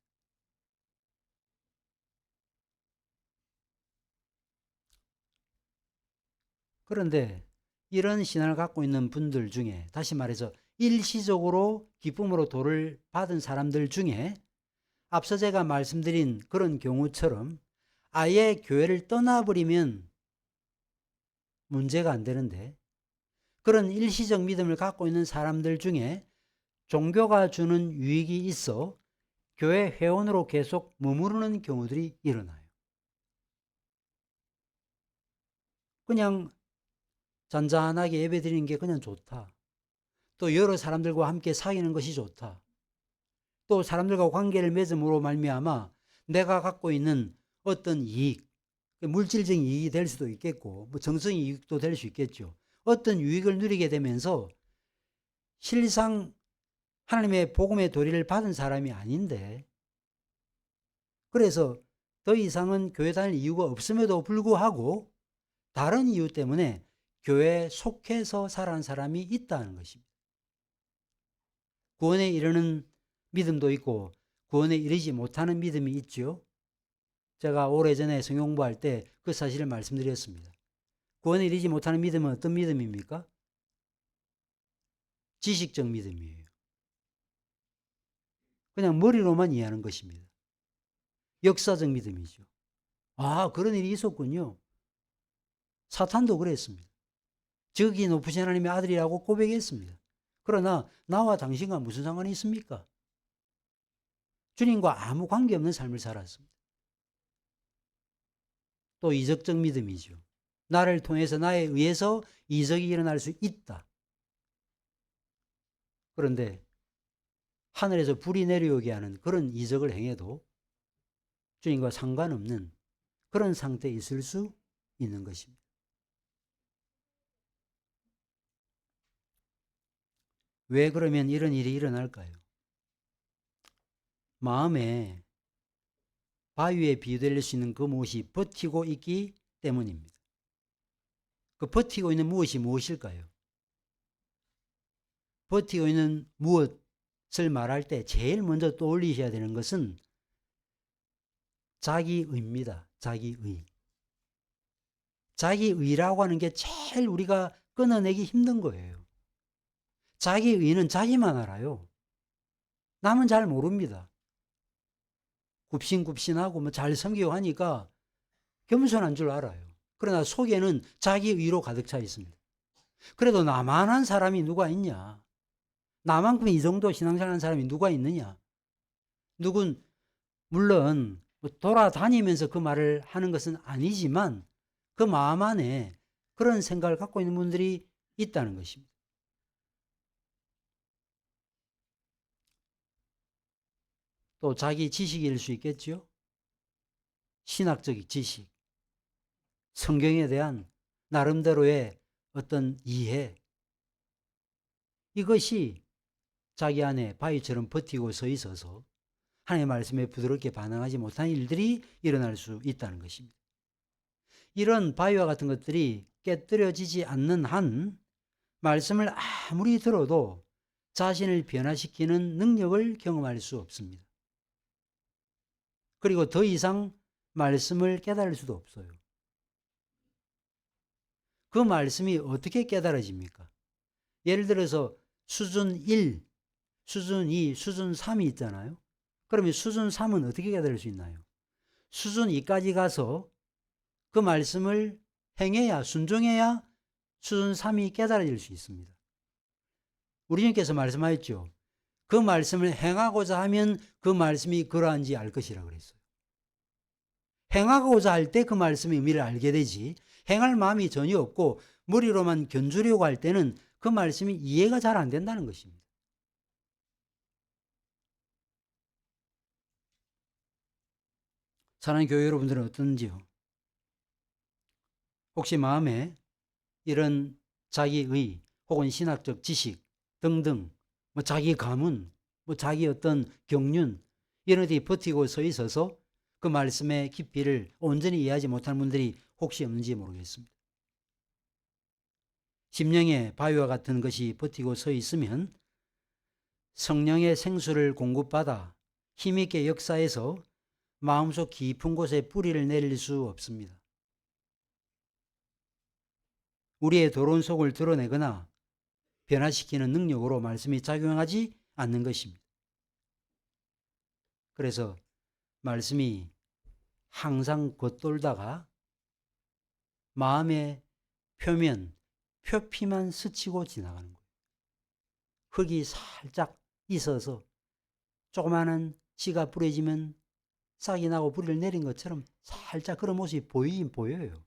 그런데 이런 신앙을 갖고 있는 분들 중에 다시 말해서 일시적으로 기쁨으로 도를 받은 사람들 중에 앞서 제가 말씀드린 그런 경우처럼 아예 교회를 떠나버리면 문제가 안 되는데 그런 일시적 믿음을 갖고 있는 사람들 중에 종교가 주는 유익이 있어 교회 회원으로 계속 머무르는 경우들이 일어나요. 그냥 잔잔하게 예배드리는 게 그냥 좋다. 또 여러 사람들과 함께 사귀는 것이 좋다. 또 사람들과 관계를 맺음으로 말미암아 내가 갖고 있는 어떤 이익, 물질적인 이익이 될 수도 있겠고 뭐 정성의 이익도 될 수 있겠죠. 어떤 유익을 누리게 되면서 실상 하나님의 복음의 도리를 받은 사람이 아닌데, 그래서 더 이상은 교회 다닐 이유가 없음에도 불구하고 다른 이유 때문에 교회에 속해서 살아가는 사람이 있다는 것입니다. 구원에 이르는 믿음도 있고 구원에 이르지 못하는 믿음이 있죠. 제가 오래전에 성경공부할 때 그 사실을 말씀드렸습니다. 구원에 이르지 못하는 믿음은 어떤 믿음입니까? 지식적 믿음이에요. 그냥 머리로만 이해하는 것입니다. 역사적 믿음이죠. 아, 그런 일이 있었군요. 사탄도 그랬습니다. 저기 높으신 하나님의 아들이라고 고백했습니다. 그러나 나와 당신과 무슨 상관이 있습니까? 주님과 아무 관계없는 삶을 살았습니다. 또 이적적 믿음이죠. 나를 통해서 나에 의해서 이적이 일어날 수 있다. 그런데 하늘에서 불이 내려오게 하는 그런 이적을 행해도 주님과 상관없는 그런 상태에 있을 수 있는 것입니다. 왜 그러면 이런 일이 일어날까요? 마음에 바위에 비유될 수 있는 그 무엇이 버티고 있기 때문입니다. 그 버티고 있는 무엇이 무엇일까요? 버티고 있는 무엇을 말할 때 제일 먼저 떠올리셔야 되는 것은 자기의입니다. 자기의. 자기의라고 하는 게 제일 우리가 끊어내기 힘든 거예요. 자기의는 자기만 알아요. 남은 잘 모릅니다. 굽신굽신하고 뭐 잘 섬기고 하니까 겸손한 줄 알아요. 그러나 속에는 자기의로 가득 차 있습니다. 그래도 나만한 사람이 누가 있냐? 나만큼 이 정도 신앙생활하는 사람이 누가 있느냐? 누군 물론 돌아다니면서 그 말을 하는 것은 아니지만 그 마음 안에 그런 생각을 갖고 있는 분들이 있다는 것입니다. 또 자기 지식일 수 있겠죠. 신학적 지식, 성경에 대한 나름대로의 어떤 이해, 이것이 자기 안에 바위처럼 버티고 서 있어서 하나님의 말씀에 부드럽게 반응하지 못한 일들이 일어날 수 있다는 것입니다. 이런 바위와 같은 것들이 깨뜨려지지 않는 한 말씀을 아무리 들어도 자신을 변화시키는 능력을 경험할 수 없습니다. 그리고 더 이상 말씀을 깨달을 수도 없어요. 그 말씀이 어떻게 깨달아집니까? 예를 들어서 수준 1, 수준 2, 수준 3이 있잖아요. 그러면 수준 3은 어떻게 깨달을 수 있나요? 수준 2까지 가서 그 말씀을 행해야, 순종해야 수준 3이 깨달아질 수 있습니다. 우리 주님께서 말씀하셨죠. 그 말씀을 행하고자 하면 그 말씀이 그러한지 알 것이라 그랬어요. 행하고자 할 때 그 말씀의 의미를 알게 되지, 행할 마음이 전혀 없고 머리로만 견주려고 할 때는 그 말씀이 이해가 잘 안 된다는 것입니다. 사랑하는 교회 여러분들은 어떤지요? 혹시 마음에 이런 자기의 혹은 신학적 지식 등등, 뭐 자기 가문, 뭐 자기 어떤 경륜, 이런 것들이 버티고 서 있어서 그 말씀의 깊이를 온전히 이해하지 못하는 분들이 혹시 없는지 모르겠습니다. 심령의 바위와 같은 것이 버티고 서 있으면 성령의 생수를 공급받아 힘있게 역사해서 마음속 깊은 곳에 뿌리를 내릴 수 없습니다. 우리의 더러운 속을 드러내거나 변화시키는 능력으로 말씀이 작용하지 않는 것입니다. 그래서 말씀이 항상 겉돌다가 마음의 표면, 표피만 스치고 지나가는 거예요. 흙이 살짝 있어서 조그마한 씨가 뿌려지면 싹이 나고 뿌리를 내린 것처럼 살짝 그런 모습이 보이긴 보여요.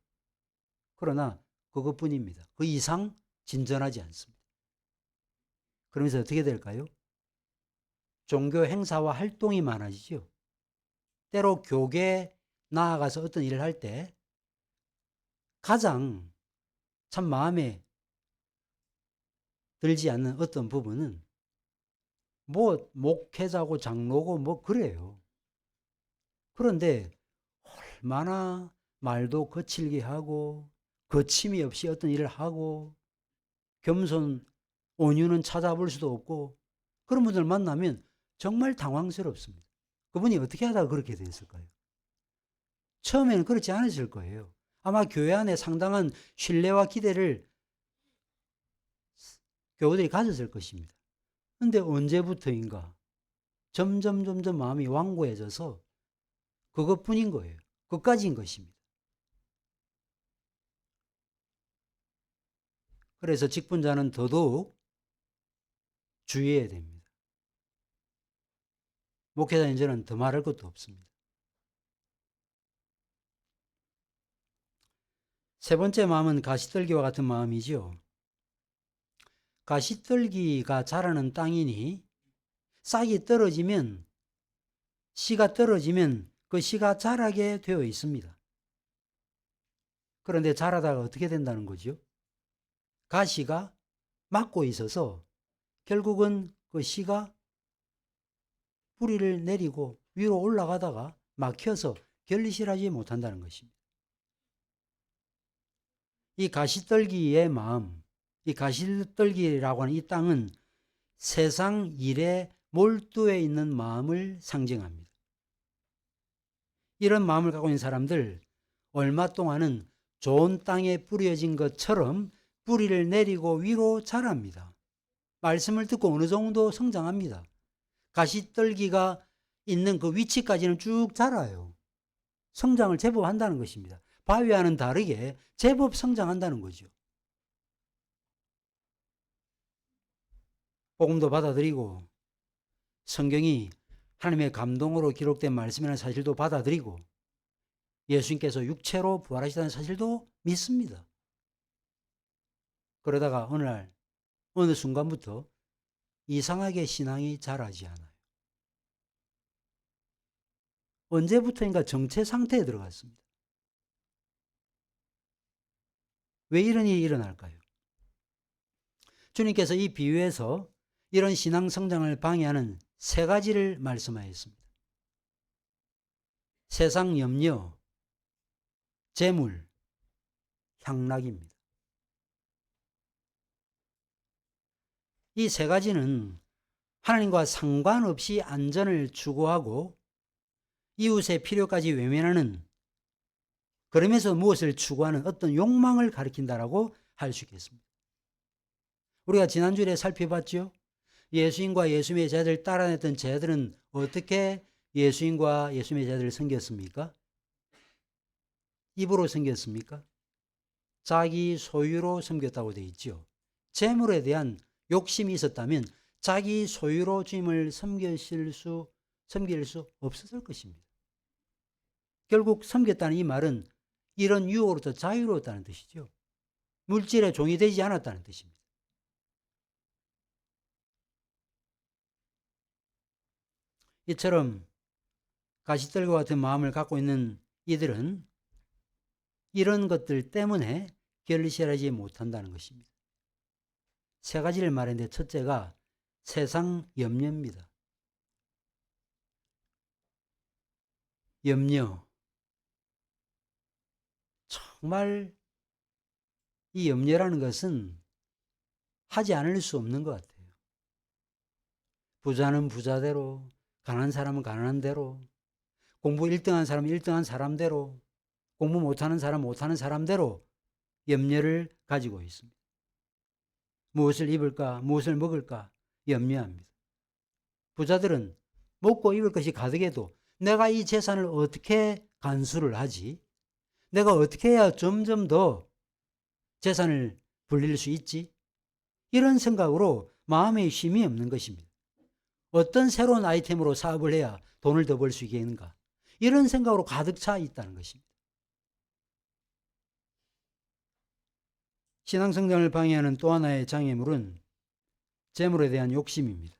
그러나 그것뿐입니다. 그 이상 진전하지 않습니다. 그러면서 어떻게 될까요? 종교 행사와 활동이 많아지죠. 때로 교계에 나아가서 어떤 일을 할 때 가장 참 마음에 들지 않는 어떤 부분은 뭐 목회자고 장로고 뭐 그래요. 그런데 얼마나 말도 거칠게 하고 거침이 없이 어떤 일을 하고 겸손 온유는 찾아볼 수도 없고 그런 분들 만나면 정말 당황스럽습니다. 그분이 어떻게 하다가 그렇게 됐을까요? 처음에는 그렇지 않으실 거예요. 아마 교회 안에 상당한 신뢰와 기대를 교우들이 가졌을 것입니다. 근데 언제부터인가 점점 마음이 완고해져서 그것뿐인 거예요. 그것까지인 것입니다. 그래서 직분자는 더더욱 주의해야 됩니다. 목회자 이제는 더 말할 것도 없습니다. 세 번째 마음은 가시떨기와 같은 마음이지요. 가시떨기가 자라는 땅이니 싹이 떨어지면 씨가 떨어지면 그 씨가 자라게 되어 있습니다. 그런데 자라다가 어떻게 된다는 거죠? 가시가 막고 있어서 결국은 그 씨가 뿌리를 내리고 위로 올라가다가 막혀서 결실하지 못한다는 것입니다. 이 가시떨기의 마음, 이 가시떨기라고 하는 이 땅은 세상 일에 몰두해 있는 마음을 상징합니다. 이런 마음을 갖고 있는 사람들 얼마 동안은 좋은 땅에 뿌려진 것처럼 뿌리를 내리고 위로 자랍니다. 말씀을 듣고 어느 정도 성장합니다. 가시떨기가 있는 그 위치까지는 쭉 자라요. 성장을 제법 한다는 것입니다. 바위와는 다르게 제법 성장한다는 거죠. 복음도 받아들이고 성경이 하나님의 감동으로 기록된 말씀이라는 사실도 받아들이고 예수님께서 육체로 부활하시다는 사실도 믿습니다. 그러다가 어느 날 어느 순간부터 이상하게 신앙이 자라지 않아요. 언제부터인가 정체 상태에 들어갔습니다. 왜 이런 일이 일어날까요? 주님께서 이 비유에서 이런 신앙 성장을 방해하는 세 가지를 말씀하였습니다. 세상 염려, 재물, 향락입니다. 이 세 가지는 하나님과 상관없이 안전을 추구하고 이웃의 필요까지 외면하는, 그러면서 무엇을 추구하는 어떤 욕망을 가리킨다라고 할 수 있겠습니다. 우리가 지난주에 살펴봤죠. 예수님과 예수님의 제자들 따라냈던 제자들은 어떻게 예수님과 예수님의 제자들을 섬겼습니까? 입으로 섬겼습니까? 자기 소유로 섬겼다고 되어 있죠. 재물에 대한 욕심이 있었다면 자기 소유로 주님을 섬길 수 없었을 것입니다. 결국 섬겼다는 이 말은 이런 유혹으로부터 자유로웠다는 뜻이죠. 물질의 종이 되지 않았다는 뜻입니다. 이처럼 가시떨과 같은 마음을 갖고 있는 이들은 이런 것들 때문에 결실하지 못한다는 것입니다. 세 가지를 말했는데 첫째가 세상 염려입니다. 염려. 정말 이 염려라는 것은 하지 않을 수 없는 것 같아요. 부자는 부자대로, 가난한 사람은 가난한 대로, 공부 1등한 사람은 1등한 사람대로, 공부 못하는 사람은 못하는 사람대로 염려를 가지고 있습니다. 무엇을 입을까, 무엇을 먹을까 염려합니다. 부자들은 먹고 입을 것이 가득해도 내가 이 재산을 어떻게 간수를 하지? 내가 어떻게 해야 점점 더 재산을 불릴 수 있지? 이런 생각으로 마음에 쉼이 없는 것입니다. 어떤 새로운 아이템으로 사업을 해야 돈을 더 벌 수 있겠는가? 이런 생각으로 가득 차 있다는 것입니다. 신앙 성장을 방해하는 또 하나의 장애물은 재물에 대한 욕심입니다.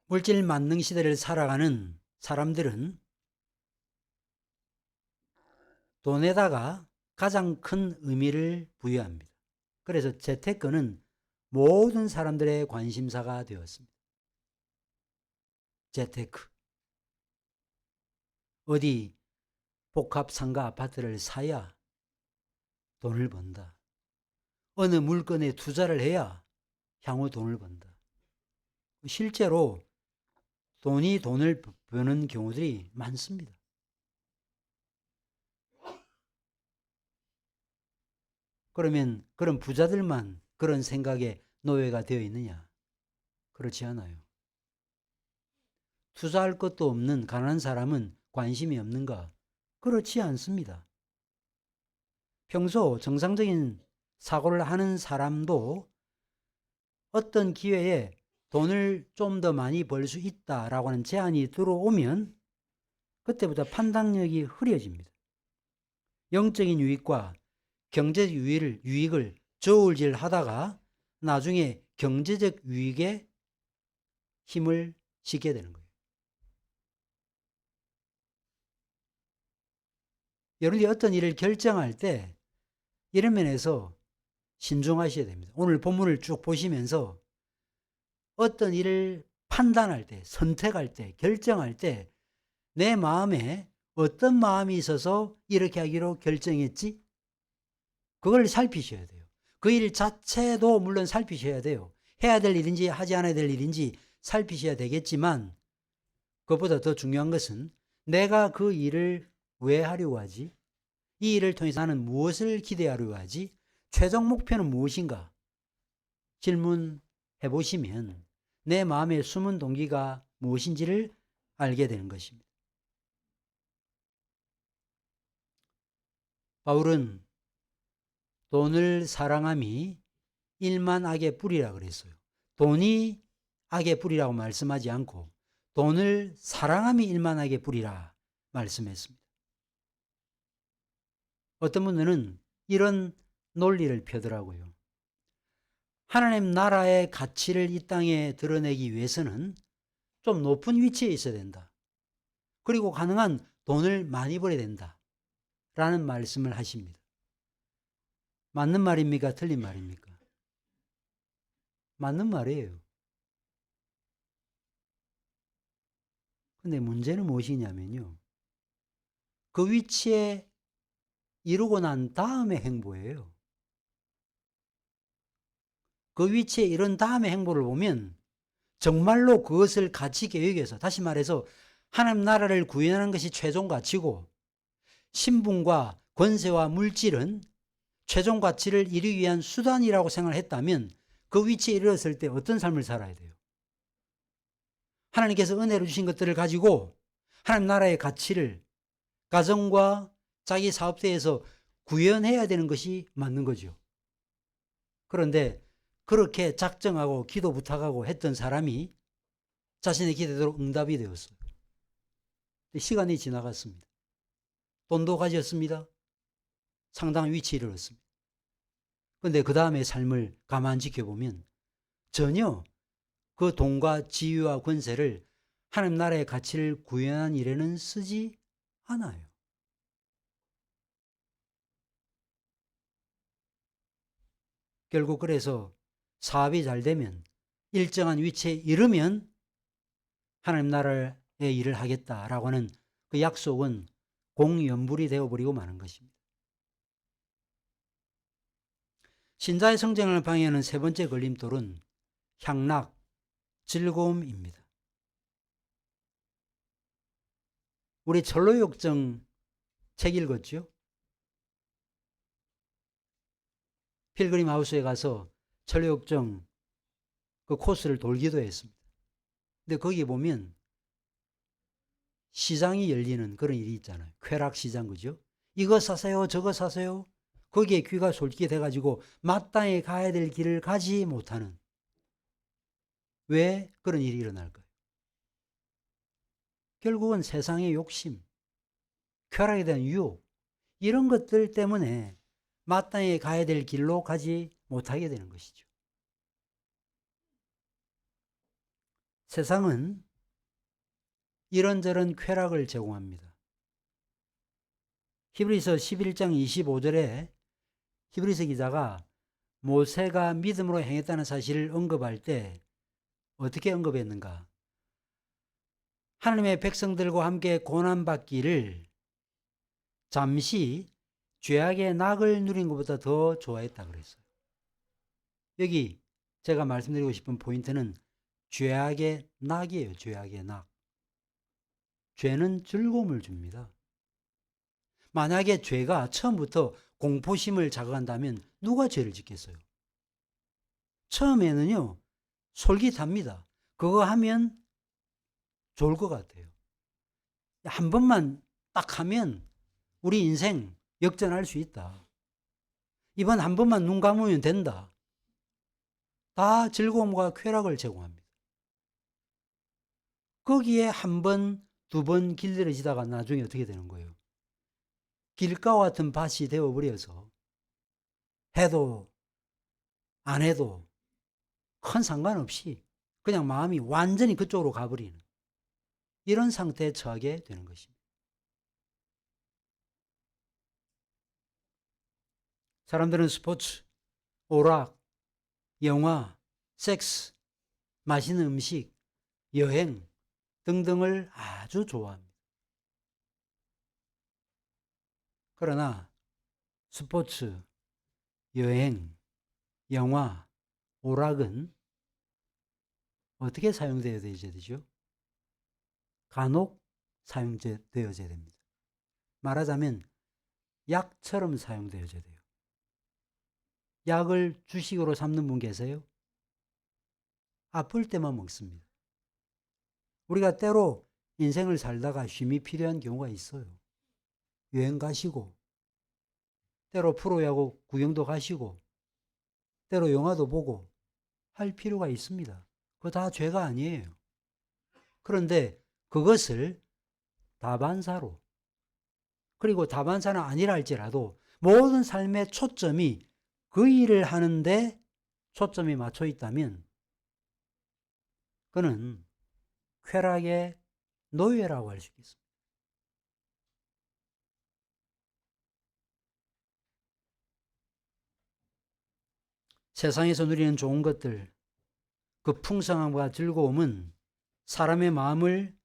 물질 만능 시대를 살아가는 사람들은 돈에다가 가장 큰 의미를 부여합니다. 그래서 재테크는 모든 사람들의 관심사가 되었습니다. 재테크. 어디 복합 상가 아파트를 사야 돈을 번다. 어느 물건에 투자를 해야 향후 돈을 번다. 실제로 돈이 돈을 버는 경우들이 많습니다. 그러면 그런 부자들만 그런 생각에 노예가 되어 있느냐? 그렇지 않아요. 투자할 것도 없는 가난한 사람은 관심이 없는가? 그렇지 않습니다. 평소 정상적인 사고를 하는 사람도 어떤 기회에 돈을 좀 더 많이 벌 수 있다라고 하는 제안이 들어오면 그때부터 판단력이 흐려집니다. 영적인 유익과 경제적 유익을 저울질 하다가 나중에 경제적 유익에 힘을 싣게 되는 거예요. 여러분이 어떤 일을 결정할 때 이런 면에서 신중하셔야 됩니다. 오늘 본문을 쭉 보시면서 어떤 일을 판단할 때, 선택할 때, 결정할 때 내 마음에 어떤 마음이 있어서 이렇게 하기로 결정했지? 그걸 살피셔야 돼요. 그 일 자체도 물론 살피셔야 돼요. 해야 될 일인지 하지 않아야 될 일인지 살피셔야 되겠지만 그것보다 더 중요한 것은 내가 그 일을 왜 하려고 하지? 이 일을 통해서 나는 무엇을 기대하려고 하지? 최종 목표는 무엇인가? 질문해 보시면 내 마음의 숨은 동기가 무엇인지를 알게 되는 것입니다. 바울은 돈을 사랑함이 일만 악의 뿌리라 그랬어요. 돈이 악의 뿌리라고 말씀하지 않고 돈을 사랑함이 일만 악의 뿌리라 말씀했습니다. 어떤 분들은 이런 논리를 펴더라고요. 하나님 나라의 가치를 이 땅에 드러내기 위해서는 좀 높은 위치에 있어야 된다. 그리고 가능한 돈을 많이 벌어야 된다. 라는 말씀을 하십니다. 맞는 말입니까? 틀린 말입니까? 맞는 말이에요. 근데 문제는 무엇이냐면요. 그 위치에 이루고 난 다음의 행보예요. 그 위치에 이른 다음의 행보를 보면 정말로 그것을 가치 계획에서, 다시 말해서 하나님 나라를 구현하는 것이 최종 가치고 신분과 권세와 물질은 최종 가치를 이루기 위한 수단이라고 생각을 했다면 그 위치에 이르렀을 때 어떤 삶을 살아야 돼요? 하나님께서 은혜로 주신 것들을 가지고 하나님 나라의 가치를 가정과 자기 사업대에서 구현해야 되는 것이 맞는 거죠. 그런데 그렇게 작정하고 기도 부탁하고 했던 사람이 자신의 기대대로 응답이 되었어요. 시간이 지나갔습니다. 돈도 가졌습니다. 상당한 위치에 이르렀습니다. 그런데 그 다음의 삶을 가만 지켜보면 전혀 그 돈과 지위와 권세를 하나님 나라의 가치를 구현한 일에는 쓰지 않아요. 결국 그래서 사업이 잘 되면 일정한 위치에 이르면 하나님 나라의 일을 하겠다라고 하는 그 약속은 공연불이 되어버리고 마는 것입니다. 신자의 성장을 방해하는 세 번째 걸림돌은 향락, 즐거움입니다. 우리 철로역정 책 읽었죠? 필그림 하우스에 가서 철로역정 그 코스를 돌기도 했습니다. 근데 거기 보면 시장이 열리는 그런 일이 있잖아요. 쾌락시장, 그죠? 이거 사세요, 저거 사세요. 거기에 귀가 솔깃해가지고 마땅히 가야 될 길을 가지 못하는, 왜 그런 일이 일어날까요? 결국은 세상의 욕심, 쾌락에 대한 유혹, 이런 것들 때문에 마땅히 가야 될 길로 가지 못하게 되는 것이죠. 세상은 이런저런 쾌락을 제공합니다. 히브리서 11장 25절에 히브리서 기자가 모세가 믿음으로 행했다는 사실을 언급할 때 어떻게 언급했는가? 하나님의 백성들과 함께 고난받기를 잠시 죄악의 낙을 누린 것보다 더 좋아했다 그랬어요. 여기 제가 말씀드리고 싶은 포인트는 죄악의 낙이에요. 죄악의 낙. 죄는 즐거움을 줍니다. 만약에 죄가 처음부터 공포심을 자극한다면 누가 죄를 짓겠어요? 처음에는요, 솔깃합니다. 그거 하면 좋을 것 같아요. 한 번만 딱 하면 우리 인생 역전할 수 있다. 이번 한 번만 눈 감으면 된다. 다 즐거움과 쾌락을 제공합니다. 거기에 한 번, 두 번 길들여지다가 나중에 어떻게 되는 거예요? 길가와 같은 밭이 되어버려서 해도 안 해도 큰 상관없이 그냥 마음이 완전히 그쪽으로 가버리는 이런 상태에 처하게 되는 것입니다. 사람들은 스포츠, 오락, 영화, 섹스, 맛있는 음식, 여행 등등을 아주 좋아합니다. 그러나 스포츠, 여행, 영화, 오락은 어떻게 사용되어야 되죠? 간혹 사용되어져야 됩니다. 말하자면 약처럼 사용되어져야 돼요. 약을 주식으로 삼는 분 계세요? 아플 때만 먹습니다. 우리가 때로 인생을 살다가 쉼이 필요한 경우가 있어요. 여행 가시고, 때로 프로야구 구경도 가시고, 때로 영화도 보고 할 필요가 있습니다. 그거 다 죄가 아니에요. 그런데 그것을 다반사로, 그리고 다반사는 아니라 할지라도 모든 삶의 초점이 그 일을 하는데 초점이 맞춰 있다면 그는 쾌락의 노예라고 할 수 있습니다. 세상에서 누리는 좋은 것들, 그 풍성함과 즐거움은 사람의 마음을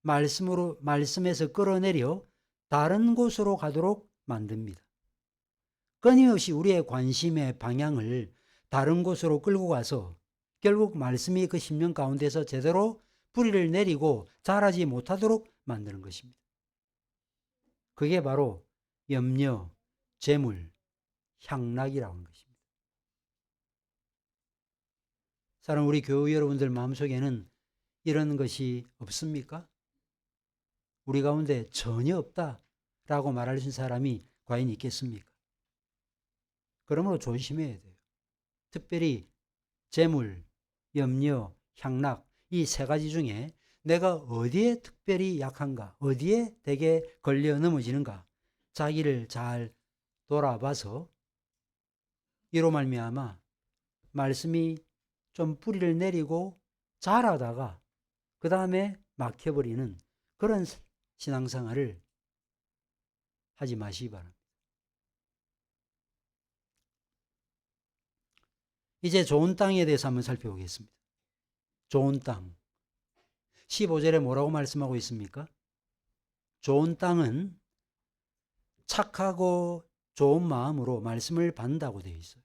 말씀에서 끌어내려 다른 곳으로 가도록 만듭니다. 끊임없이 우리의 관심의 방향을 다른 곳으로 끌고 가서 결국 말씀이 그 심령 가운데서 제대로 뿌리를 내리고 자라지 못하도록 만드는 것입니다. 그게 바로 염려, 재물, 향락이라고 하는 것입니다. 사랑 우리 교우 여러분들 마음속에는 이런 것이 없습니까? 우리 가운데 전혀 없다라고 말할 수 있는 사람이 과연 있겠습니까? 그러므로 조심해야 돼요. 특별히 재물, 염려, 향락 이 세 가지 중에 내가 어디에 특별히 약한가, 어디에 되게 걸려 넘어지는가 자기를 잘 돌아봐서 이로 말미암아 말씀이 좀 뿌리를 내리고 자라다가 그 다음에 막혀버리는 그런 신앙생활을 하지 마시기 바랍니다. 이제 좋은 땅에 대해서 한번 살펴보겠습니다. 좋은 땅. 15절에 뭐라고 말씀하고 있습니까? 좋은 땅은 착하고 좋은 마음으로 말씀을 받는다고 되어 있어요.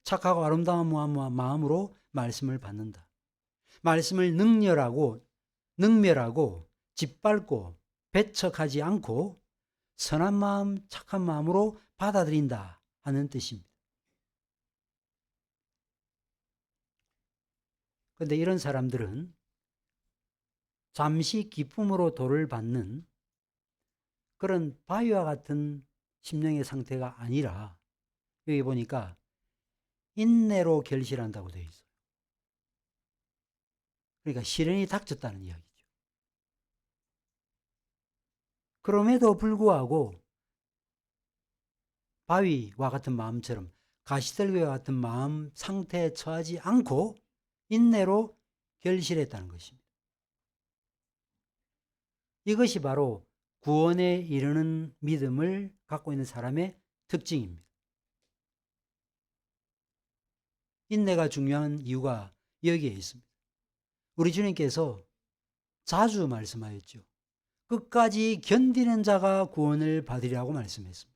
착하고 아름다운 마음으로 말씀을 받는다. 말씀을 능멸하고 짓밟고 배척하지 않고 선한 마음, 착한 마음으로 받아들인다 하는 뜻입니다. 그런데 이런 사람들은 잠시 기쁨으로 도를 받는 그런 바위와 같은 심령의 상태가 아니라 여기 보니까 인내로 결실한다고 되어 있어요. 그러니까 시련이 닥쳤다는 이야기죠. 그럼에도 불구하고 바위와 같은 마음처럼 가시떨기와 같은 마음 상태에 처하지 않고 인내로 결실했다는 것입니다. 이것이 바로 구원에 이르는 믿음을 갖고 있는 사람의 특징입니다. 인내가 중요한 이유가 여기에 있습니다. 우리 주님께서 자주 말씀하였죠. 끝까지 견디는 자가 구원을 받으리라고 말씀했습니다.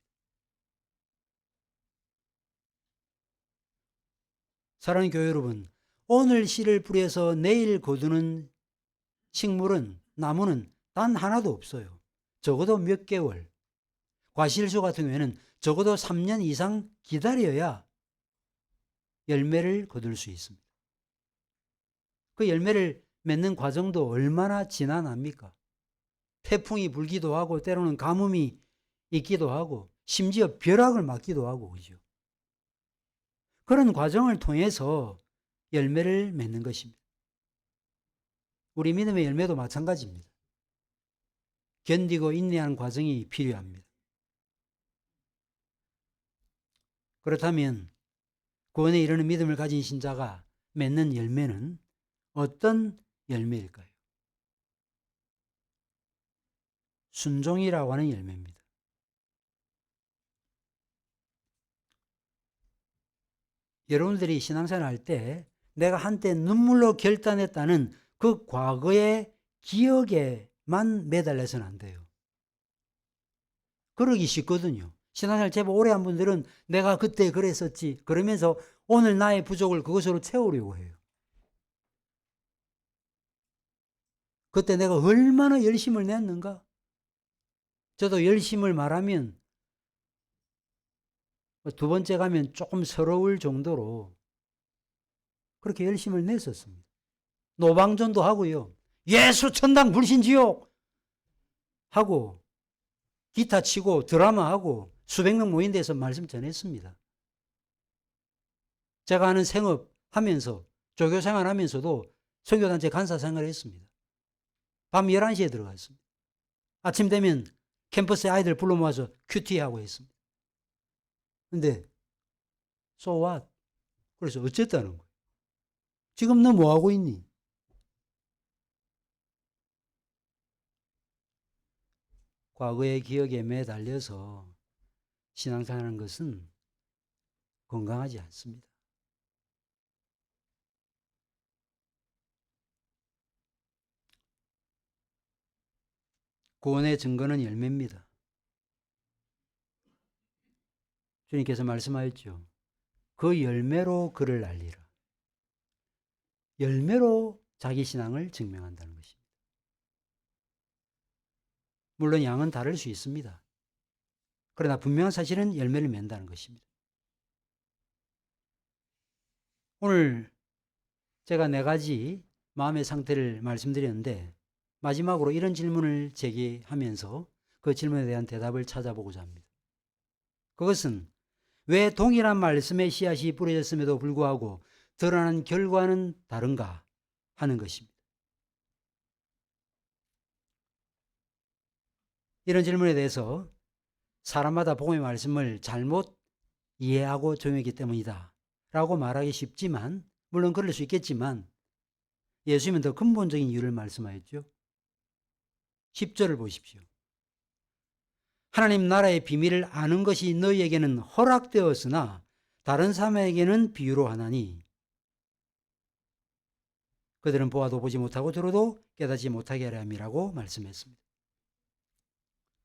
사랑하는 교회 여러분, 오늘 씨를 뿌려서 내일 거두는 식물은, 나무는 단 하나도 없어요. 적어도 몇 개월, 과실수 같은 경우에는 적어도 3년 이상 기다려야 열매를 거둘 수 있습니다. 그 열매를 맺는 과정도 얼마나 지난합니까? 태풍이 불기도 하고 때로는 가뭄이 있기도 하고 심지어 벼락을 맞기도 하고 그죠. 그런 과정을 통해서 열매를 맺는 것입니다. 우리 믿음의 열매도 마찬가지입니다. 견디고 인내하는 과정이 필요합니다. 그렇다면 구원에 이르는 믿음을 가진 신자가 맺는 열매는 어떤 열매일까요? 순종이라고 하는 열매입니다. 여러분들이 신앙생활 할 때 내가 한때 눈물로 결단했다는 그 과거의 기억에만 매달려서는 안 돼요. 그러기 쉽거든요. 신앙생활 제법 오래 한 분들은 내가 그때 그랬었지 그러면서 오늘 나의 부족을 그것으로 채우려고 해요. 그때 내가 얼마나 열심을 냈는가? 저도 열심을 말하면 두 번째 가면 조금 서러울 정도로 그렇게 열심을 냈었습니다. 노방전도 하고요. 예수 천당 불신지옥 하고 기타 치고 드라마 하고 수백 명 모인 데서 말씀 전했습니다. 제가 하는 생업 하면서 조교 생활하면서도 선교단체 간사 생활했습니다. 밤 11시에 들어갔습니다. 아침 되면 캠퍼스에 아이들 불러 모아서 큐티하고 했습니다. 근데 so what? 그래서 어쨌다는 거예요. 지금 너 뭐 하고 있니? 과거의 기억에 매달려서 신앙생활하는 것은 건강하지 않습니다. 구원의 증거는 열매입니다. 주님께서 말씀하였죠. 그 열매로 그를 알리라. 열매로 자기 신앙을 증명한다는 것입니다. 물론 양은 다를 수 있습니다. 그러나 분명한 사실은 열매를 맺는다는 것입니다. 오늘 제가 4가지 마음의 상태를 말씀드렸는데 마지막으로 이런 질문을 제기하면서 그 질문에 대한 대답을 찾아보고자 합니다. 그것은 왜 동일한 말씀의 씨앗이 뿌려졌음에도 불구하고 드러나는 결과는 다른가 하는 것입니다. 이런 질문에 대해서 사람마다 복음의 말씀을 잘못 이해하고 적용했기 때문이다 라고 말하기 쉽지만 물론 그럴 수 있겠지만 예수님은 더 근본적인 이유를 말씀하였죠. 10절을 보십시오. 하나님 나라의 비밀을 아는 것이 너희에게는 허락되었으나 다른 사람에게는 비유로 하나니 그들은 보아도 보지 못하고 들어도 깨닫지 못하게 하려 함이라고 말씀했습니다.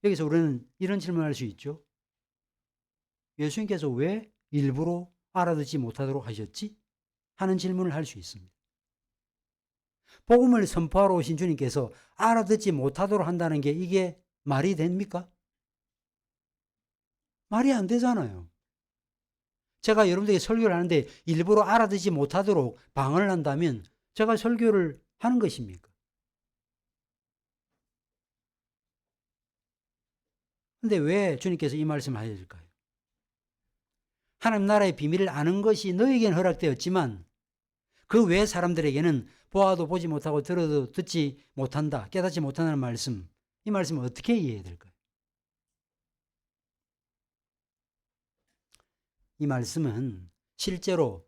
여기서 우리는 이런 질문을 할 수 있죠. 예수님께서 왜 일부러 알아듣지 못하도록 하셨지? 하는 질문을 할 수 있습니다. 복음을 선포하러 오신 주님께서 알아듣지 못하도록 한다는 게 이게 말이 됩니까? 말이 안 되잖아요. 제가 여러분들에게 설교를 하는데 일부러 알아듣지 못하도록 방언을 한다면 제가 설교를 하는 것입니까? 근데 왜 주님께서 이 말씀을 하실까요? 하나님 나라의 비밀을 아는 것이 너에게는 허락되었지만 그 외 사람들에게는 보아도 보지 못하고 들어도 듣지 못한다, 깨닫지 못한다는 말씀, 이 말씀을 어떻게 이해해야 될까요? 이 말씀은 실제로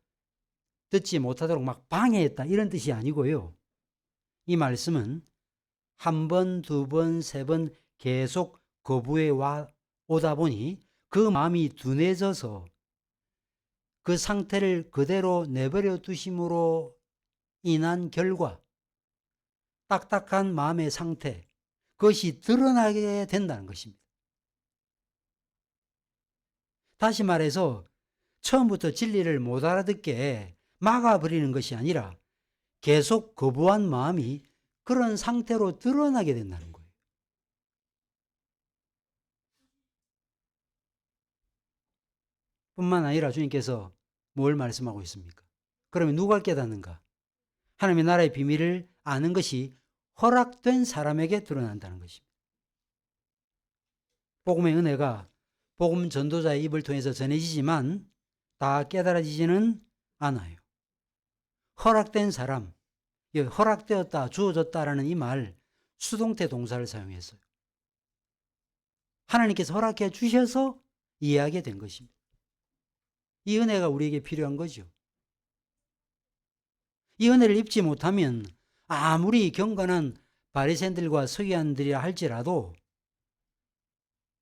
듣지 못하도록 막 방해했다 이런 뜻이 아니고요. 이 말씀은 한 번, 두 번, 세 번 계속 거부해 오다 보니 그 마음이 둔해져서 그 상태를 그대로 내버려 두심으로 인한 결과 딱딱한 마음의 상태, 그것이 드러나게 된다는 것입니다. 다시 말해서 처음부터 진리를 못 알아듣게 막아버리는 것이 아니라 계속 거부한 마음이 그런 상태로 드러나게 된다는 거예요. 뿐만 아니라 주님께서 뭘 말씀하고 있습니까? 그러면 누가 깨닫는가? 하나님의 나라의 비밀을 아는 것이 허락된 사람에게 드러난다는 것입니다. 복음의 은혜가 복음 전도자의 입을 통해서 전해지지만 다 깨달아지지는 않아요. 허락된 사람, 허락되었다, 주어졌다라는 이 말 수동태 동사를 사용했어요. 하나님께서 허락해 주셔서 이해하게 된 것입니다. 이 은혜가 우리에게 필요한 거죠. 이 은혜를 입지 못하면 아무리 경건한 바리새인들과 서기관들이라 할지라도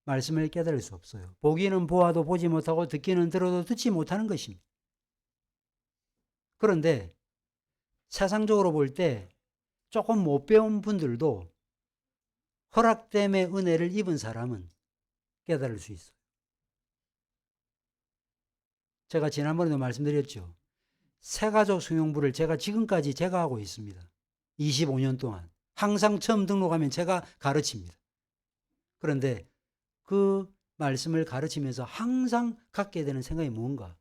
말씀을 깨달을 수 없어요. 보기는 보아도 보지 못하고 듣기는 들어도 듣지 못하는 것입니다. 그런데 세상적으로 볼 때 조금 못 배운 분들도 허락됨의 은혜를 입은 사람은 깨달을 수 있어요. 제가 지난번에도 말씀드렸죠. 새가족 성용부를 지금까지 제가 하고 있습니다. 25년 동안. 항상 처음 등록하면 제가 가르칩니다. 그런데 그 말씀을 가르치면서 항상 갖게 되는 생각이 뭔가?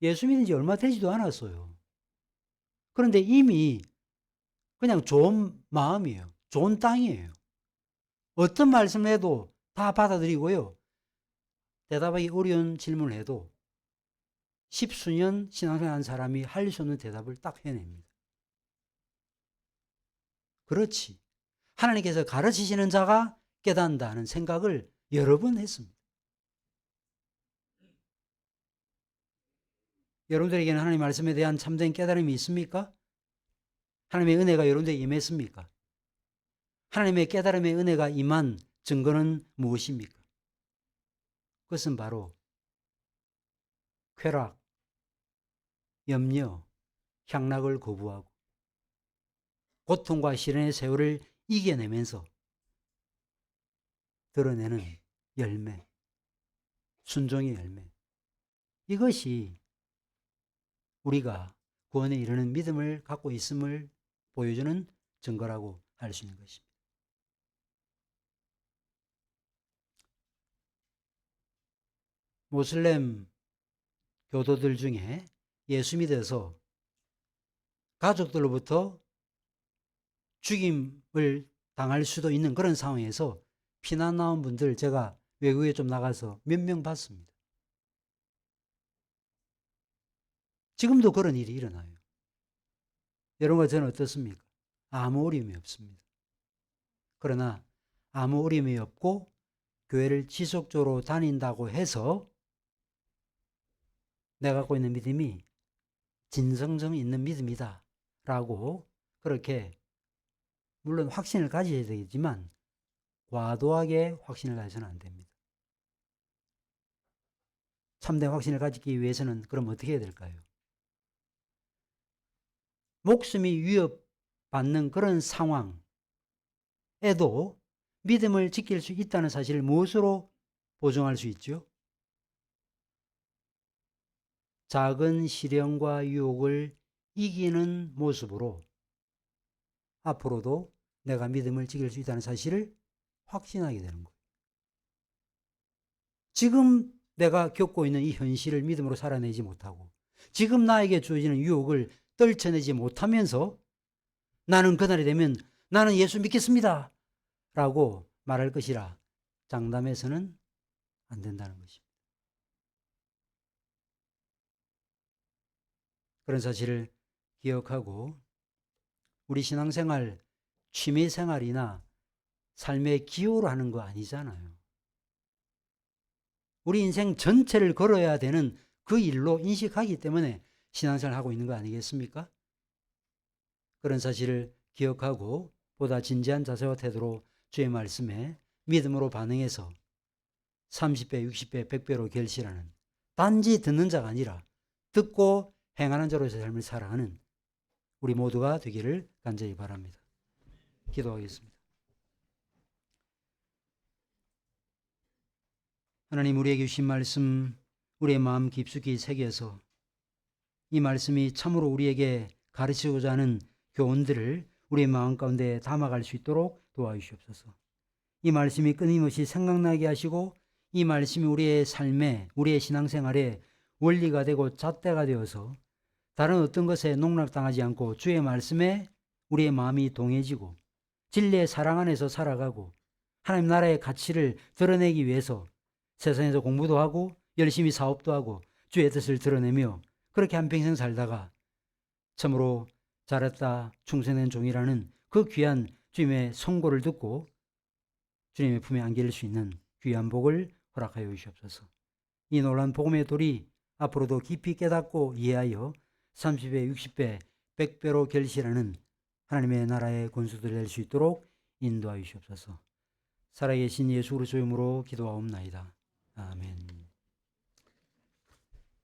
예수 믿은 지 얼마 되지도 않았어요. 그런데 이미 그냥 좋은 마음이에요. 좋은 땅이에요. 어떤 말씀을 해도 다 받아들이고요. 대답하기 어려운 질문을 해도 10수년 신앙생활한 사람이 할 수 없는 대답을 딱 해냅니다. 그렇지. 하나님께서 가르치시는 자가 깨닫는다는 생각을 여러 번 했습니다. 여러분들에게는 하나님 말씀에 대한 참된 깨달음이 있습니까? 하나님의 은혜가 여러분들에게 임했습니까? 하나님의 깨달음의 은혜가 임한 증거는 무엇입니까? 그것은 바로 쾌락, 염려, 향락을 거부하고 고통과 시련의 세월을 이겨내면서 드러내는 열매, 순종의 열매. 이것이 우리가 구원에 이르는 믿음을 갖고 있음을 보여주는 증거라고 할 수 있는 것입니다. 모슬렘 교도들 중에 예수 믿어서 가족들로부터 죽임을 당할 수도 있는 그런 상황에서 피난 나온 분들 제가 외국에 좀 나가서 몇 명 봤습니다. 지금도 그런 일이 일어나요. 여러분과 저는 어떻습니까? 아무 어려움이 없습니다. 그러나 아무 어려움이 없고 교회를 지속적으로 다닌다고 해서 내가 갖고 있는 믿음이 진정성 있는 믿음이다 라고 그렇게 물론 확신을 가져야 되겠지만 과도하게 확신을 가져서는 안 됩니다. 참된 확신을 가지기 위해서는 그럼 어떻게 해야 될까요? 목숨이 위협받는 그런 상황에도 믿음을 지킬 수 있다는 사실을 무엇으로 보증할 수 있죠? 작은 시련과 유혹을 이기는 모습으로 앞으로도 내가 믿음을 지킬 수 있다는 사실을 확신하게 되는 거예요. 지금 내가 겪고 있는 이 현실을 믿음으로 살아내지 못하고 지금 나에게 주어지는 유혹을 떨쳐내지 못하면서 나는 그날이 되면 나는 예수 믿겠습니다 라고 말할 것이라 장담해서는 안 된다는 것입니다. 그런 사실을 기억하고 우리 신앙생활, 취미생활이나 삶의 기호로 하는 거 아니잖아요. 우리 인생 전체를 걸어야 되는 그 일로 인식하기 때문에 신앙생활을 하고 있는 거 아니겠습니까? 그런 사실을 기억하고 보다 진지한 자세와 태도로 주의 말씀에 믿음으로 반응해서 30배, 60배, 100배로 결실하는, 단지 듣는 자가 아니라 듣고 행하는 자로서의 삶을 살아가는 우리 모두가 되기를 간절히 바랍니다. 기도하겠습니다. 하나님, 우리에게 주신 말씀 우리의 마음 깊숙이 새겨서 이 말씀이 참으로 우리에게 가르치고자 하는 교훈들을 우리의 마음 가운데 담아갈 수 있도록 도와주시옵소서. 이 말씀이 끊임없이 생각나게 하시고 이 말씀이 우리의 삶에, 우리의 신앙생활에 원리가 되고 잣대가 되어서 다른 어떤 것에 농락당하지 않고 주의 말씀에 우리의 마음이 동해지고 진리의 사랑 안에서 살아가고 하나님 나라의 가치를 드러내기 위해서 세상에서 공부도 하고 열심히 사업도 하고 주의 뜻을 드러내며 그렇게 한평생 살다가 참으로 잘했다 충성된 종이라는 그 귀한 주님의 선고를 듣고 주님의 품에 안길 수 있는 귀한 복을 허락하여 주시옵소서. 이 놀라운 복음의 돌이 앞으로도 깊이 깨닫고 이해하여 30배, 60배, 100배로 결실하는 하나님의 나라의 권수들 될 수 있도록 인도하여 주시옵소서. 살아계신 예수 그리스도의 이름으로 기도하옵나이다. 아멘.